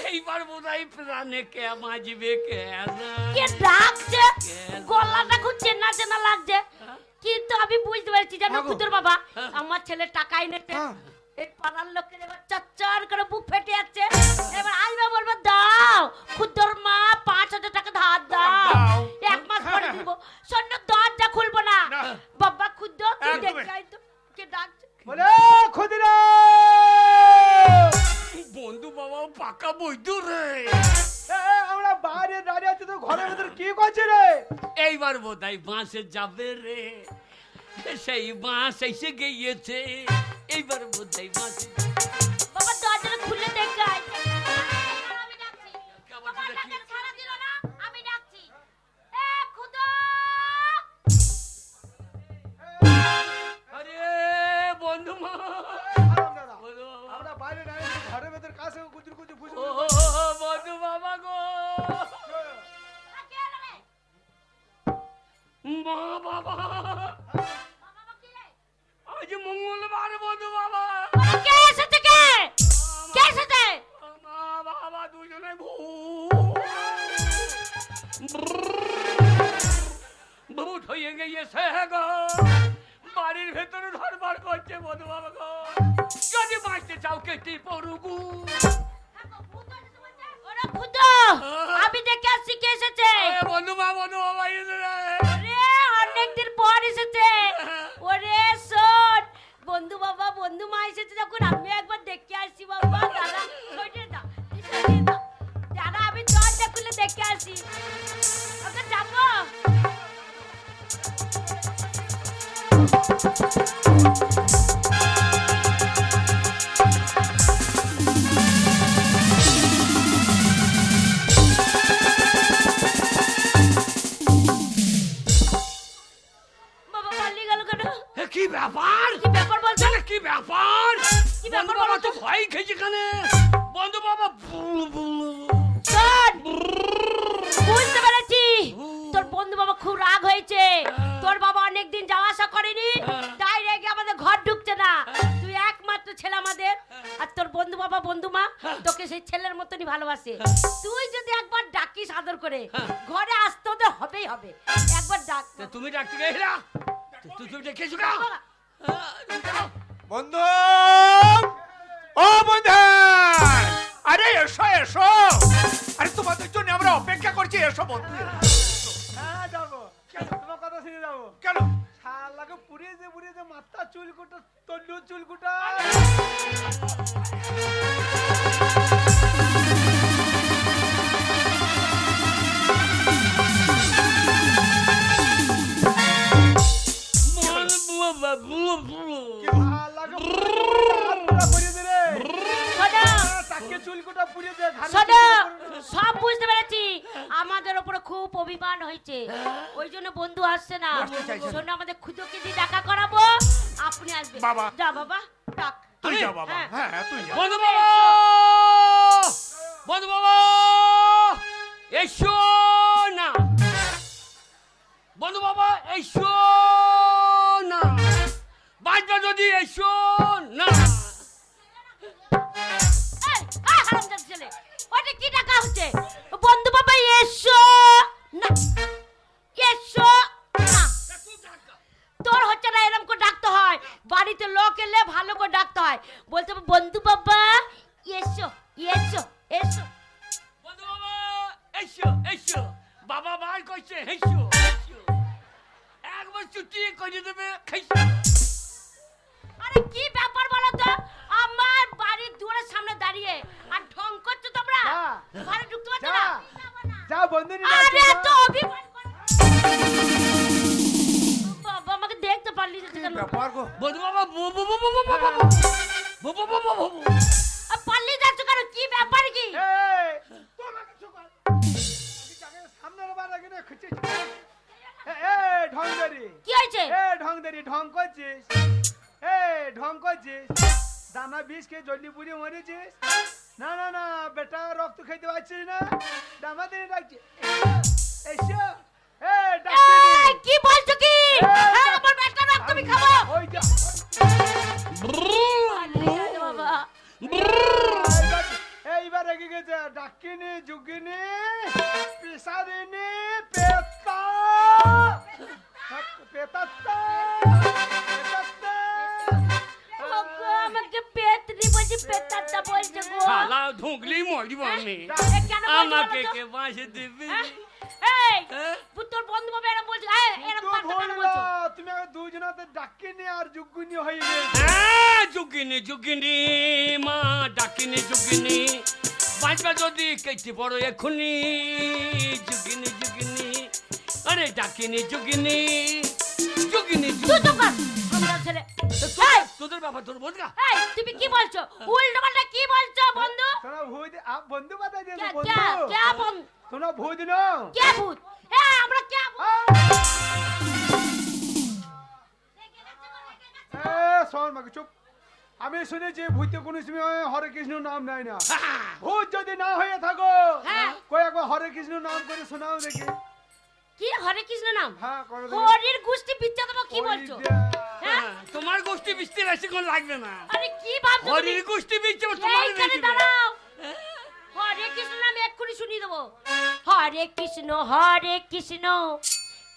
B: এইবার বোধহয় প্রাণে কে বাঁচবে কে
A: কে
B: জানে।
A: ডাকছে?
B: কে
A: গলাটা খুব চেনা চেনা লাগছে, কিন্তু আমি বুঝতে পারছি জানো
C: হ্যাঁ গো।
A: খুদুর বাবা, আমার ছেলে টাকা এনেছে।
C: হ্যাঁ।
A: এই পাড়ার লোকের এবার চচ্চর করে বুক ফেটে যাচ্ছে। এবার আসবে বলবো দাও খুদুর মা 5,000 টাকা ধার দাও,
C: দাও।
A: 1 মাস পরে দিব। শোন, দরজা খুলবো না।
C: না।
A: বাবা খুদুর, তুই
C: একদমই।
A: দেখে আয় তো কে ডাকছে।
D: বলে খুদিরা,
B: বন্ধু বাবাও পাকা বৈদ্য রে।
D: আমরা বাইরে দাঁড়িয়ে আছি, তো ঘরের ভেতর কি করছে রে?
B: এইবার বোধহয় বাঁশে যাবে রে, সেই বাঁশ এসে গিয়েছে, এইবার বোধহয় বাঁশে
A: বাবা দরজাটা খুলে দেখে আয়। আমি ডাকছি।
B: কেমন
A: বাবা,
B: দেখি?
A: ডাক্তার সাড়া দিল না, আমি ডাকছি। এ খুদা!
B: আরে বন্ধু মা,
D: হারামজাদা,
B: বন্ধু বাবা।
D: আমরা বাইরে দাঁড়িয়ে আছি, ঘরের ভেতর কাছে কুচুর কুচুর ফুসুর
B: ও বন্ধু বাবা গো, ভূত হয়ে গিয়েছে গো, বাড়ির ভেতরে ধরবার করছে মধু বাবা গো, যদি বাঁচতে চাও কেটে পড়ুগু।
A: ওরা ভূত, আমি দেখে আসছি কে এসেছে।
B: বন্ধু বাবা
A: আরে অনেকদিন পর এসেছে। ওরে শোন, বন্ধু বাবা বন্ধু মা এসেছে যখন আমি একবার দেখে আসছি বাবা। দাদা সরিয়ে দাও, সরিয়ে দাও। দাদা আমি দরজা খুলে দেখে আসি। আমরা যাবো। বাবা পালিয়ে গেল কেন?
B: কি ব্যাপার?
A: কি ব্যাপার বলছো?
B: কি ব্যাপার?
A: কি ব্যাপার
B: বন্ধু বাবা
A: বলো
B: তো
A: তো?
B: ভয় খেয়েছে কেন? বন্ধু বাবা
A: শোন, বুঝতে পেরেছি তোর বন্ধু বাবা খুব রাগ হয়েছে। তোর বাবা অনেকদিন যাওয়া আসা করেনি, তাই রেগে আমাদের ঘর ঢুকছে না। তুই একমাত্র ছেলে আমাদের, আর তোর বন্ধু বাবা বন্ধু মা তোকে সেই ছেলের মতনই ভালোবাসে। তুই যদি একবার ডাকিস আদর করে, ঘরে আসতে ওদের হবেই হবে। একবার ডাক।
B: তুমি ডাকতে গেছিলা? তুমি দেখেছো না?
C: বন্ধু, ও বন্ধু, আরে এসো এসো, আরে তোমাদের জন্য আমরা অপেক্ষা করছি, এসো বন্ধু।
D: হ্যাঁ যাবো, তোমার কথা শুনে যাবো।
C: কেন?
D: শালাকে পুড়িয়ে যে মাথা চুলকুটা, তল্লু চুলকুটা। শালাকে পুড়িয়ে দে রে।
A: শোনো,
D: টাকে চুলকুটা পুড়িয়ে দে, ঘাড়ে
A: শোনো,
D: চুলকুটা।
A: সব বুঝতে পেরেছি। আমাদের উপরে খুব অভিমান হয়েছে, ওই জন্য বন্ধু আসছে না।
C: আসতে চাইছে না।
A: শোনো, আমাদের খুদকে দিয়ে দেখা করাবো, আপনি আসবেন।
C: বাবা।
A: যা বাবা, ডাক।
C: তুই যা বাবা,
A: হ্যাঁ।
C: হ্যাঁ তুই যা।
B: বন্ধু বাবা, বন্ধু বাবা এসো না, বন্ধু বাবা এসো না, বাঁচবা যদি এসো না।
A: এই, হারামজাদা ছেলে, ওটা কি ডাকা হচ্ছে? বন্ধু বাবা এসো না, এসো না। তোর হচ্ছে না, এরকম করে ডাকতে হয়। বাড়িতে লোক এলে ভালো করে ডাকতে হয়। বলতে হবে বন্ধু বাবা এসো, এসো, এসো।
B: বন্ধু বাবা এসো এসো, বাবা বার করছে হেসো হেসো, একবার ছুটি করে দেবে খেসো।
A: আরে কি ব্যাপার বলো তো? আমার বাড়ির দুয়ারের সামনে দাঁড়িয়ে আর ঢং করছো তোমরা?
D: যা।
A: ঘরে ঢুকতে পারছো
D: যা।
A: না?
D: যা বন্ধু নিয়ে
A: আরে
D: যাচ্ছি,
A: এত
D: যা।
A: অভিমান করো। বাবা আমাকে দেখতে পারলি না কেন?
C: ব্যাপার গো,
B: বন্ধু বাবা বু বু বু বু বু বু বু বু বু বু বু বু।
A: আর পারলি যাচ্ছ কেন? কি ব্যাপার কি?
D: এই, তোরা কিছু কর। আমি যাকে সামনের বার আগে না খুঁজে। এই ঢংদারি।
A: কি হয়েছে?
D: এই ঢংদারি, ঢং করছিস? এই ঢং করছিস? দানা বিষ খেয়ে জল্দি পুড়িয়ে মরেছিস? না না না, বেটা রক্ত খেতে পারছিস না? দামাদারি ডাকছি। এসো, এই ডাকছি।
A: এই, কি বলছো কি? হ্যাঁ, আমার বেটা রক্ত আমি খাবো।
D: ওই যা।
A: পারলি না রে বাবা।
D: এইবার রেগে গেছে। ডাকিনি, যুগিনি, পিসারিনি, পেতা, পেতাত্তা, পেতাত্তা।
A: ওগো, আমাকে পেতনি বলছি, পেতাত্তা বলছে গো।
B: শালা ঢুকলি মরিব আমি,
A: এ কেন বলছো
B: আমাকে
A: বলো তো?
B: কে বাঁশে দিবি?
A: হ্যাঁ? এই,
B: হ্যাঁ?
A: তোর বন্ধু বাবা এরকম বলছে, এই, এরকম
D: কিন্তু
A: কথা কেন
D: ভুল
A: বলছো?
D: না, তুমি আগে দুজনাতে ডাকিনি আর যুগিনি হয়ে গেছে।
B: হ্যাঁ, যুগিনী যুগিনী মা ডাকিনি যুগিনী, বাঁচবা যদি কেটে পড়ো এখুনি। যুগিনী যুগিনী, আরে ডাকিনি যুগিনী, যুগিনী
A: তুই চুপ কর, আমরা ছেলে। এই,
B: তোদের বাবা তোর বল না।
A: এই, তুমি কি বলছো? উল্টো পাল্টা কি বলছো বন্ধু?
D: শোনো ভূত, বন্ধু বাতাই দিয়েছে
A: কে
D: বন্ধু।
A: কে বন্ধু?
D: শোনো ভূত না।
A: কে ভূত? এই, আমরা কে ভূত?
D: শোন মাকে চুপ। আমি শুনেছি ভূতে কোনো সময় হরে কৃষ্ণ নাম নেয় না। ভূত যদি না হয়ে থাকো,
A: হ্যাঁ।
D: কই একবার হরে কৃষ্ণ নাম করে শোনাও দেখি।
A: কি হরে কৃষ্ণ নাম?
D: হ্যাঁ করো দেখি।
A: হরির গোষ্ঠী বিচ্ছা দেবো কি বলছো? হ্যাঁ?
B: তোমার গোষ্ঠী বৃষ্টি বেশিক্ষণ লাগবে না।
A: আরে কি ভাবছো তুমি?
B: হরির গোষ্ঠী বৃষ্টি তোমার
A: এইখানে
B: বেশি।
A: দাঁড়াও। হরে কৃষ্ণ নাম এক্ষুনি শুনিয়ে দেবো। হরে কৃষ্ণ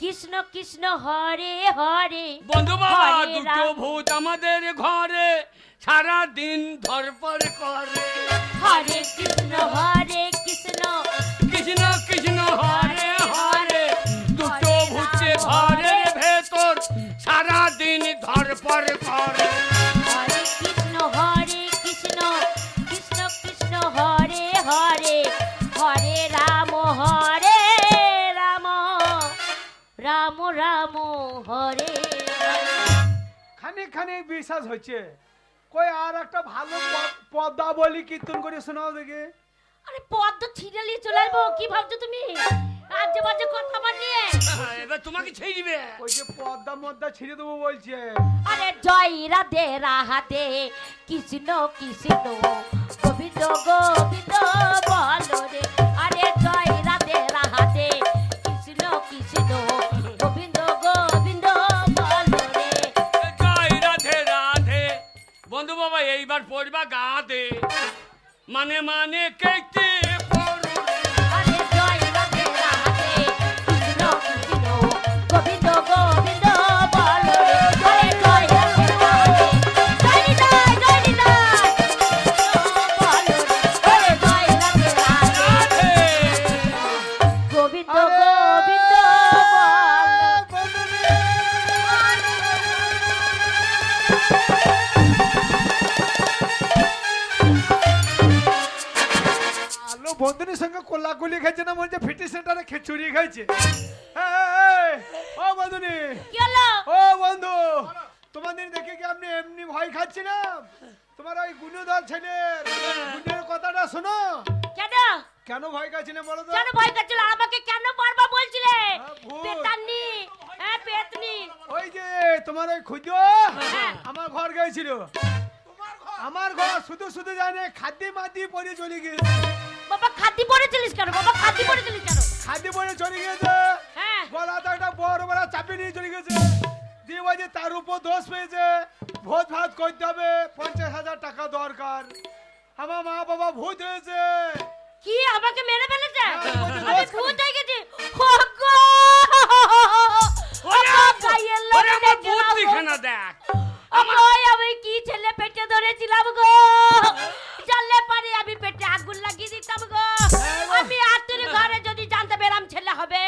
A: কৃষ্ণ কৃষ্ণ হরে হরে।
B: বন্ধু বাবা,
A: হরে
B: দুটো
A: রাম।
B: ভূত আমাদের ঘরে সারা দিন ধরপড় করে।
A: হরে কৃষ্ণ
B: কৃষ্ণ কৃষ্ণ হরে হরে, দুটো ভূতে ঘরের ভেতর সারা দিন ধরপড় করে।
A: হরে কৃষ্ণ কৃষ্ণ কৃষ্ণ হরে হরে। হরে রাম রাম রাম হরে হরে।
D: খানিক খানিক বিশ্বাস হচ্ছে। কই আর একটা ভালো পদ্মা বলি কীর্তন করে শোনাও দেখে।
A: আরে পদ্ম ছিঁড়ে নিয়ে চলে আসবো, কি ভাবছো তুমি? আজে বাজে কথা আমার নিয়ে।
B: এবার তোমাকে ছেড়ে দিবে।
D: ওই যে পদ্মা মদ্দা ছিঁড়ে দেবো বলছে।
A: আরে জয় রাধে রাধে কৃষ্ণ কৃষ্ণ গোবিন্দ গোবিন্দ বলো রে। আরে জয় রাধে রাধে কৃষ্ণ কৃষ্ণ গোবিন্দ গোবিন্দ বলো রে।
B: জয় রাধে রাধে। বন্ধু বাবা, এইবার পড়বা গাতে মানে মানে কেটে পড়ো।
A: আরে জয় রাধে রাধে কৃষ্ণ কৃষ্ণ গোবিন্দ গোবিন্দ বলো রে। আরে জয় রাধে রাধে জয় নিতাই বলো রে। আরে জয় রাধে রাধে গোবিন্দ গোবিন্দ
D: আলো বন্ধুদের সঙ্গে কোলাকুলি খাইছে না, মনে হচ্ছে ফিটি সেন্টারে খিচুড়ি খাইছে। ও বন্ধুনি,
A: কি হলো?
D: ও বন্ধু, তোমাদের দেখে কি আপনি এমনি ভয় খাচ্ছিলাম? তোমার ওই গুণধর ছেলের গুণের কথাটা শোনো।
A: কেন
D: কেন ভয় খাচ্ছিলে বলো তো?
A: কেন ভয় করছিল? আমাকে কেন বারবার বলছিলে?
D: ভূত।
A: পেতান্নি, হ্যাঁ পেতনি।
D: ওই যে তোমার ওই খুঁজো আমার ঘর গেছিল। আমার ঘর শুধু শুধু জানে খাদ্য মাদ্দি পরে চলে গিয়েছে।
A: বাবা খাদ্য পড়েছিলিস কেন? বাবা খাদ্য পড়েছিলিস কেন?
D: খাদ্য পরে চলে গিয়েছে,
A: হ্যাঁ
D: গলাতে একটা বড় বড় চাপে নিয়ে চলে গেছে। দিয়ে বলছে তার উপর দোষ পেয়েছে, ভোজ ভাত করতে হবে, 50,000 টাকা দরকার। আমার মা বাবা ভূত হয়েছে।
A: কি আমাকে মেরে ফেলেছে?
D: হ্যাঁ, বলছে
A: আমি
D: দোষ
A: ভূত
D: করে।
A: হয়ে গেছি। হো গো!
B: ওরে
A: আমার গায়ের লোক
B: ওরে আমার
A: দেখে নাও
B: বুদ্ধি
A: গো।
B: খানা দেখ।
A: ওই আমি কি ছেলে পেটে ধরেছিলাম গো, জানলে পারে আমি পেটে আগুন লাগিয়ে দিতাম গো। আমি আত্মীয় ঘরে যদি জানতে পেরাম ছেলে হবে,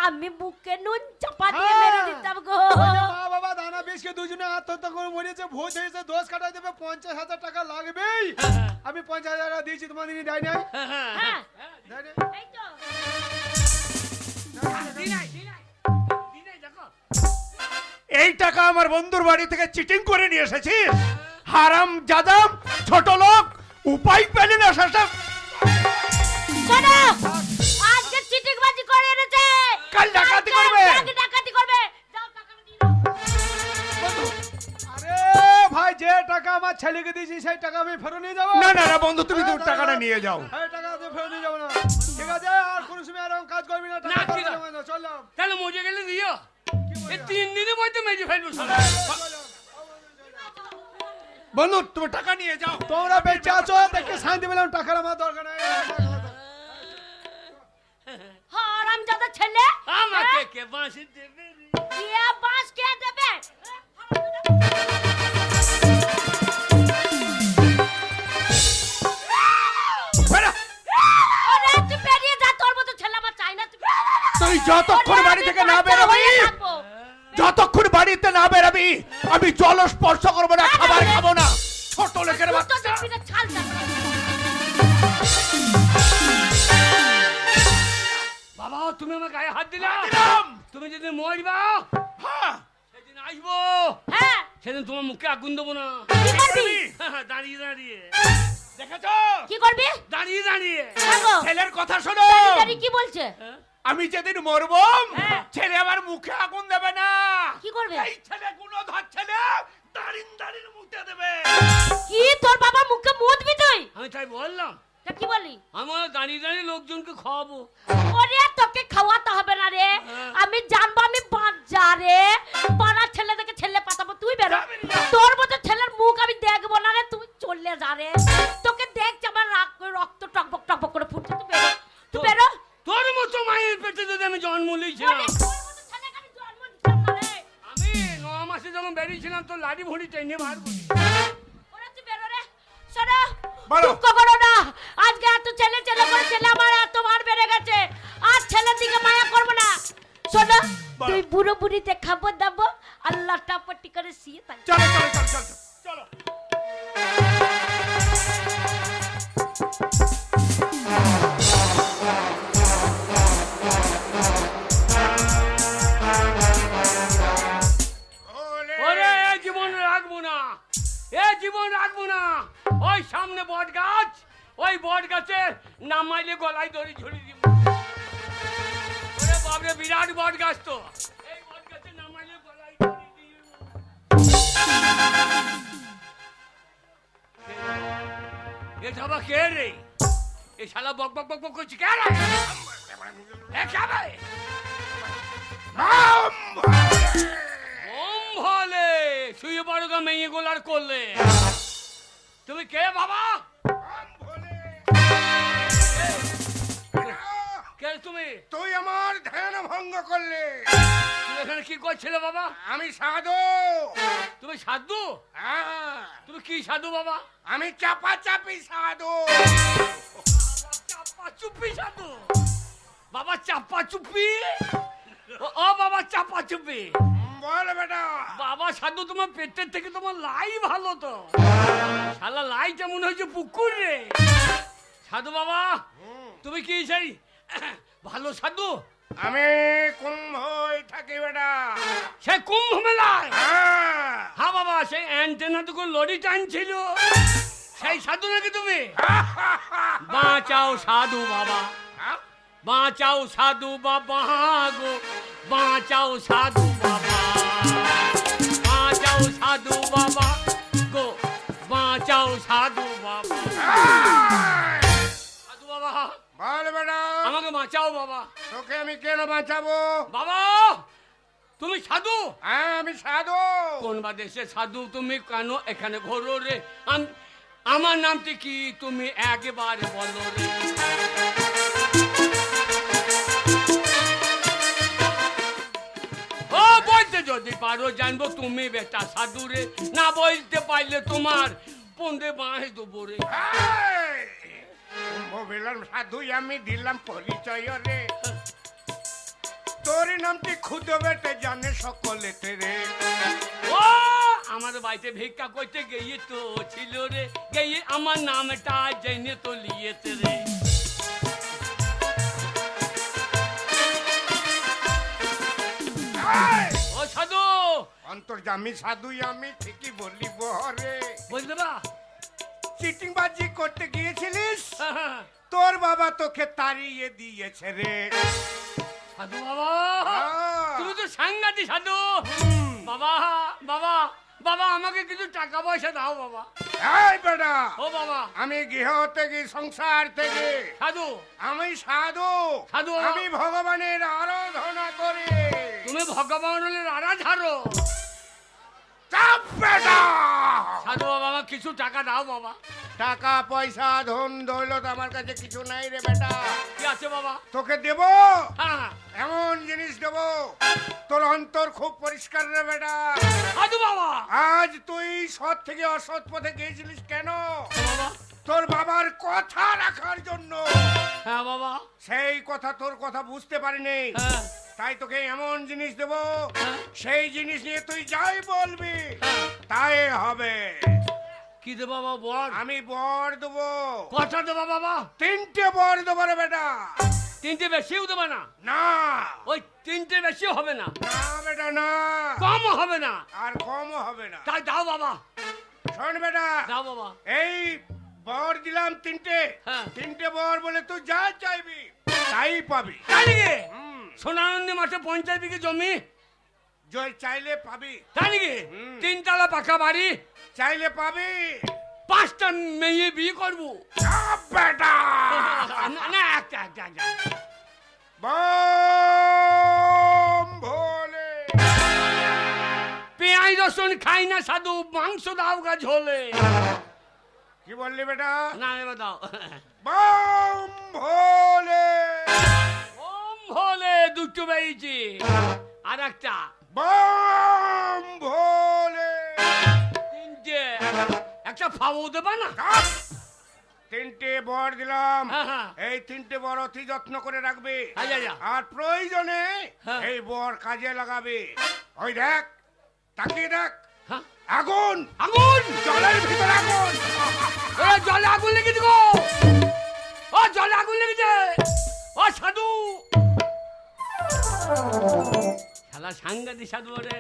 A: আমি বুকে নুন চাপা দিয়ে মেরে দিতাম গো।
D: বলছে মা বাবা দানা বিষকে দুজনে আত্মহত্যা করে মরেছে, ভূত হয়েছে, দোষ কাটাই দেবে, 50,000 টাকা লাগবেই। আমি 50,000 টাকা দিয়েছি, তোমাদের দেয় নাই?
A: হ্যাঁ
D: দেয় নাই?
A: এই তো।
C: এই টাকা আমার বন্ধুর বাড়ি থেকে চিটিং করে নিয়ে এসেছিস? হারাম জাদাম ছোট লোক, উপায় পেলে না শাসক।
A: শোনো, আজকে চিটিংবাজি করে এনেছে,
C: কাল ডাকাতি করবে।
A: কালকে ডাকাতি করবে। যাও টাকাটা দিয়ে দাও।
D: আরে ভাই, যে টাকা আমার ছেলেকে দিয়েছি সেই টাকা আমি ফেরত নিয়ে যাবো।
C: না না না বন্ধু, তুমি তোর টাকাটা নিয়ে যাও।
D: এই টাকা আমি ফেরত নিয়ে যাবো না। ঠিক আছে, আর কোনো সময় এরকম কাজ করবি না।
B: না,
D: টাকা
B: ঠিক আছে।
D: ফেরত নেবো না, চললাম।
B: তাহলে মজে গেলে দিও।
D: কি বলছো?
B: এই 3 দিনের মধ্যে মেজে ফেলবো শালা।
D: চললাম।
C: বন্ধু তুমি টাকা নিয়ে যাও।
D: তোমরা বেঁচে আছো দেখে শান্তি পেলাম, টাকার আমার দরকার নেই।
A: হারামজাদা ছেলে,
B: আমাকে কে বাঁশি দেবে রে?
A: কে বাঁশ কে দেবে?
C: বেরো।
A: ওরে তুই বেরিয়ে যা, তোর মতো ছেলে আমার চাই না।
C: তুই যতক্ষণ বাড়ি থেকে না বেরোবি, যতক্ষণ বাড়িতে না বেরোবি, আমি জল স্পর্শ করবো না, খাবার খাবো না। ছোট লোকের বাচ্চা।
B: বাবা, তুমি আমার গায়ে হাত দিলা।
C: দিলাম।
B: তুমি যদি মরবা,
C: হ্যাঁ,
B: সেদিন আসবো,
A: হ্যাঁ
B: সেদিন তোমার মুখে আগুন দেবো না।
A: কি করবি?
B: দাঁড়িয়ে দাঁড়িয়ে
C: দেখেছো?
A: কি করবি?
B: দাঁড়িয়ে দাঁড়িয়ে।
A: দেখো,
C: ছেলের কথা শোনো।
A: জানি কি বলছে।
C: আমি যেদিন মরবো,
A: হ্যাঁ।
C: ছেলে আমার মুখে আগুন দেবে না।
A: কি করবে?
C: এই ছেলে গুণধর ছেলে দাঁড়িন দাঁড়িন মুখে দেবে।
A: কি তোর বাবা মুখে মুদবি তুই?
B: আমি তাই বললাম,
A: তা কি বলি?
B: আমার দাঁড়িয়ে দাঁড়িয়ে লোকজনকে খাওয়াবো।
A: ওরে তোকে খাওয়াতে হবে না রে, আমি জানবো আমি বাচ্চা রে। পাড়ার ছেলে থেকে ছেলে পাঠাবো, তুই বেরো। তোর মতো ছেলের মুখ আমি দেখবো না রে, তুই চলে যা রে। তোকে দেখছি আমার রক্ত টকবক টকবক করে ফুটছে, তুই বেরো। তুই বেরো।
B: তোর মতো মায়ের পেটে যদি আমি জন্ম
A: ওরে,
B: নিয়েছিলাম,
A: তোর মতো ছেলেকে আমি জন্ম দিতাম না রে।
B: আমি 9 মাসে যখন বেরিয়েছিলাম তো লাড়ি ভরি টেনে বার করি।
A: ওরে, তুই বেরো রে। শোনো,
C: বলো।
A: দুঃখ করো না। আজকে এত ছেলে ছেলে করে ছেলে আমার এত মার বেড়ে গেছে। আর ছেলের দিকে মায়া করবো না। শোনো,
C: বলো।
A: তুই বুড়ো বুড়িতে খাবো দাবো, আল্লাহ টাপটি করে শুয়ে থাকবি।
C: চলো চলো চলো চলো চলো।
B: ওরে, এ জীবন রাখবো না, এ জীবন রাখবো না। ওই সামনে বট গাছ, ওই বট গাছের নামাইলে গলায় দড়ি ঝুড়ি দিব। ওরে বাপরে, বিরাট বট গাছ তো, এই বট গাছের নামাইলে গলায় দড়ি দিব। এটা আবার কে রে? এই শালা বক বক বক বক করছে কে রে? এ কে রে? ওম ভোলে, শুয়ে পড়ো গা মেয়ে গোলার করলে। তুমি কে বাবা? কে তুমি?
C: তুই আমার ধ্যান ভঙ্গ করলে।
B: তুমি এখানে কি করছিলে বাবা?
C: আমি সাধু।
B: তুমি সাধু?
C: হ্যাঁ,
B: তুমি কি সাধু বাবা?
C: আমি চাপা চাপি সাধু।
B: চাপা চুপি সাধু বাবা, চাপা চুপি। ও বাবা, চাপা চুপি।
C: বল বেটা।
B: বাবা সাধু, তোমার পেটের থেকে তোমার লাই ভালো তো। শালা লাইটা মনে হচ্ছে পুকুর রে। সাধু বাবা, তুমি কি সেই ভালো সাধু?
C: আমি কুম্ভই থাকি বেটা।
B: সে কুম্ভ মেলায়?
C: হ্যাঁ।
B: হ্যাঁ বাবা, সেই অ্যান্টেনা টুকু লরি টানছিল, সেই সাধু নাকি তুমি? বাঁচাও সাধু বাবা, বাঁচাও সাধু বাবা গো, বাঁচাও সাধু বাবা, বাঁচাও সাধু বাবা গো, বাঁচাও সাধু বাবা। সাধু বাবা,
C: বল বেটা।
B: আমাকে বাঁচাও বাবা।
C: তোকে আমি কেন বাঁচাবো?
B: বাবা, তুমি সাধু?
C: হ্যাঁ, আমি সাধু।
B: কোন বা দেশে সাধু তুমি? কেন এখানে ঘোরো রে? আমার নামটি কি তুমি একবারে বলো রে? ও বলতে যদি পারো জানবো তুমি বেটা সাধু রে, না বলতে পারলে তোমার পন্দে বাঁশ দেবো রে।
C: এই, কুম্ভ মেলার সাধু আমি দিলাম পরিচয় রে। তোর নামটি খুদে বেটে জানে সকলেতে রে।
B: ও আমার বাড়িতে ভিক্ষা করতে গিয়ে তো ছিল রে, গিয়ে আমার নামটা জেনে তো লিয়েছে রে।
C: এই,
B: ও সাধু,
C: অন্তর্যামী সাধু আমি ঠিকই বলিব রে।
B: বুঝলে বা?
C: চিটিং বাজি করতে গিয়েছিলিস, তোর বাবা তোকে তাড়িয়ে দিয়েছে রে।
B: সাধু বাবা,
C: আহ,
B: তুমি তো সাংঘাতিক সাধু। বাবা বাবা বাবা, আমাকে কিছু টাকা পয়সা দাও বাবা।
C: এই বেটা,
B: ও বাবা,
C: আমি গৃহ থেকে সংসার থেকে
B: সাধু
C: আমি সাধু।
B: সাধু।
C: আমি ভগবানের আরাধনা করি।
B: তুমি ভগবানের আড়া ঝাড়ো।
C: চাপ বেটা।
B: সাধু বাবা, আমার কিছু টাকা দাও বাবা।
C: টাকা পয়সা ধন দৌলত আমার কাছে কিছু নাই রে বেটা।
B: কি আছে বাবা?
C: তোকে দেব
B: হ্যাঁ,
C: এমন জিনিস দেব, তোর অন্তর খুব পরিষ্কার রে বেটা।
B: সাধু বাবা।
C: আজ তুই সৎ থেকে অসৎ পথে গিয়েছিলিস কেন?
B: বাবা,
C: তোর বাবার কথা রাখার জন্য।
B: হ্যাঁ বাবা,
C: সেই কথা তোর কথা বুঝতে পারিনি,
B: হ্যাঁ
C: তাই তোকে এমন জিনিস দেব,
B: হ্যাঁ,
C: সেই জিনিস নিয়ে তুই যাই বলবি
B: হ্যাঁ।
C: তাই হবে।
B: কি দেবো বাবা? বর?
C: আমি বর দেবো।
B: কটা দেবো বাবা?
C: 3টে বর দেবো রে বেটা।
B: 3টে বেশিও দেবো না?
C: না
B: ওই 3টে বেশিও হবে না,
C: না বেটা না,
B: কম হবে না,
C: আর কমও হবে না।
B: তাই দাও বাবা,
C: শোন বেটা,
B: দাও বাবা।
C: এই বর দিলাম 3টে।
B: হ্যাঁ।
C: 3টে বর বলে তুই যা চাইবি তাই পাবি।
B: তাই নাকি?
C: হুম,
B: সোনানন্দী মাঠে 50 বিঘে জমি,
C: জয় চাইলে পাবি।
B: তাই নাকি?
C: হুম।
B: 3 তলা পাকা বাড়ি,
C: চাইলে পাবি।
B: 5টা মেয়ে বিয়ে করবো।
C: চাপ বেটা।
B: না না, একটা একটা একটা।
C: বম ভোলে।
B: পেঁয়াজ রসুন খাই না সাধু, মাংস দাও গা ঝোলে।
C: কি বললি বেটা?
B: না এবার দাও।
C: বম ভোলে।
B: পেয়েছি। আর একটা
C: বম ভোলে।
B: তিনটে, একটা ফাও দেবা না?
C: কাপ। তিনটে বর দিলাম,
B: হ্যাঁ, হ্যাঁ।
C: এই তিনটে বর অতি যত্ন করে রাখবে,
B: আচ্ছা, আচ্ছা।
C: আর প্রয়োজনে
B: হ্যাঁ।
C: এই বর কাজে লাগাবে। ওই দেখ, তাকিয়ে দেখ,
B: হ্যাঁ?
C: আগুন,
B: আগুন!
C: জলের ভিতর আগুন।
B: এ, জলে আগুন লেগেছে গো! ও জলে আগুন লেগেছে! ও সাধু! শালা সাংঘাতিক সাধু ওরে।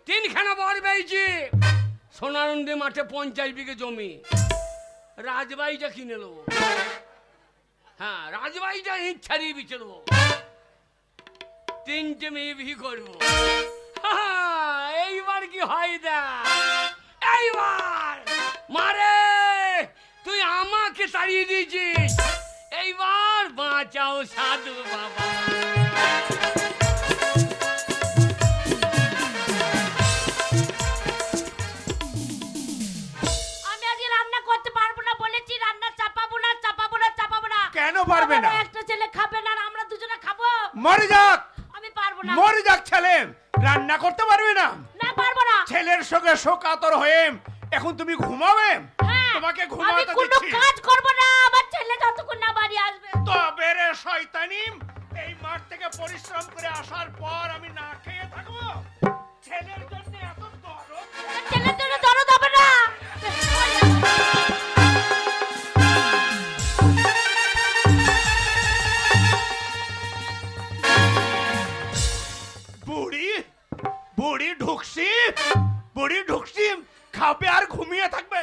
B: তিনখানা বর পেয়েছি। সোনারন্দি মাঠে 50 বিঘে জমি। রাজবাড়িটা কিনে নেবো। হ্যাঁ, রাজবাড়িটা ইট ছাড়িয়ে বিছে দেবো। তিনটে মেয়ে বিয়ে করবো। এইবার কি হয় দা? এইবার মারে, তুই আমাকে তাড়িয়ে দিয়েছিস, এইবার বাঁচাও সাধু বাবা।
A: আমি আজকে রান্না করতে পারবো না বলেছি, রান্না চাপাবো না চাপাবো না চাপাবো না।
C: কেন পারবে না?
A: আমার একটা ছেলে খাবে না আর আমরা দুজনে খাবো।
C: মরে যাক,
A: আমি পারবো না।
C: মরে যাক ছেলে, রান্না করতে পারবে না?
A: না পারবো না।
C: ছেলের সঙ্গে শোকাতর হয়ে এখন তুমি ঘুমাবে?
A: হ্যাঁ,
C: তোমাকে
A: আমি
C: ঘুমাতে
A: কোনো
C: দিচ্ছি।
A: কাজ করবো না, আমার ছেলে যতক্ষণ না বাড়ি আসবে।
C: তবে রে শয়তানি, এই মাঠ থেকে পরিশ্রম করে আসার পর আমি না খেয়ে থাকবো? ছেলের জন্য এত দরদ?
A: ছেলের জন্য দরদ হবে না।
C: বুড়ি, বুড়ি ঢুকছি, বুড়ি ঢুকছি, খাবে আর ঘুমিয়ে থাকবে।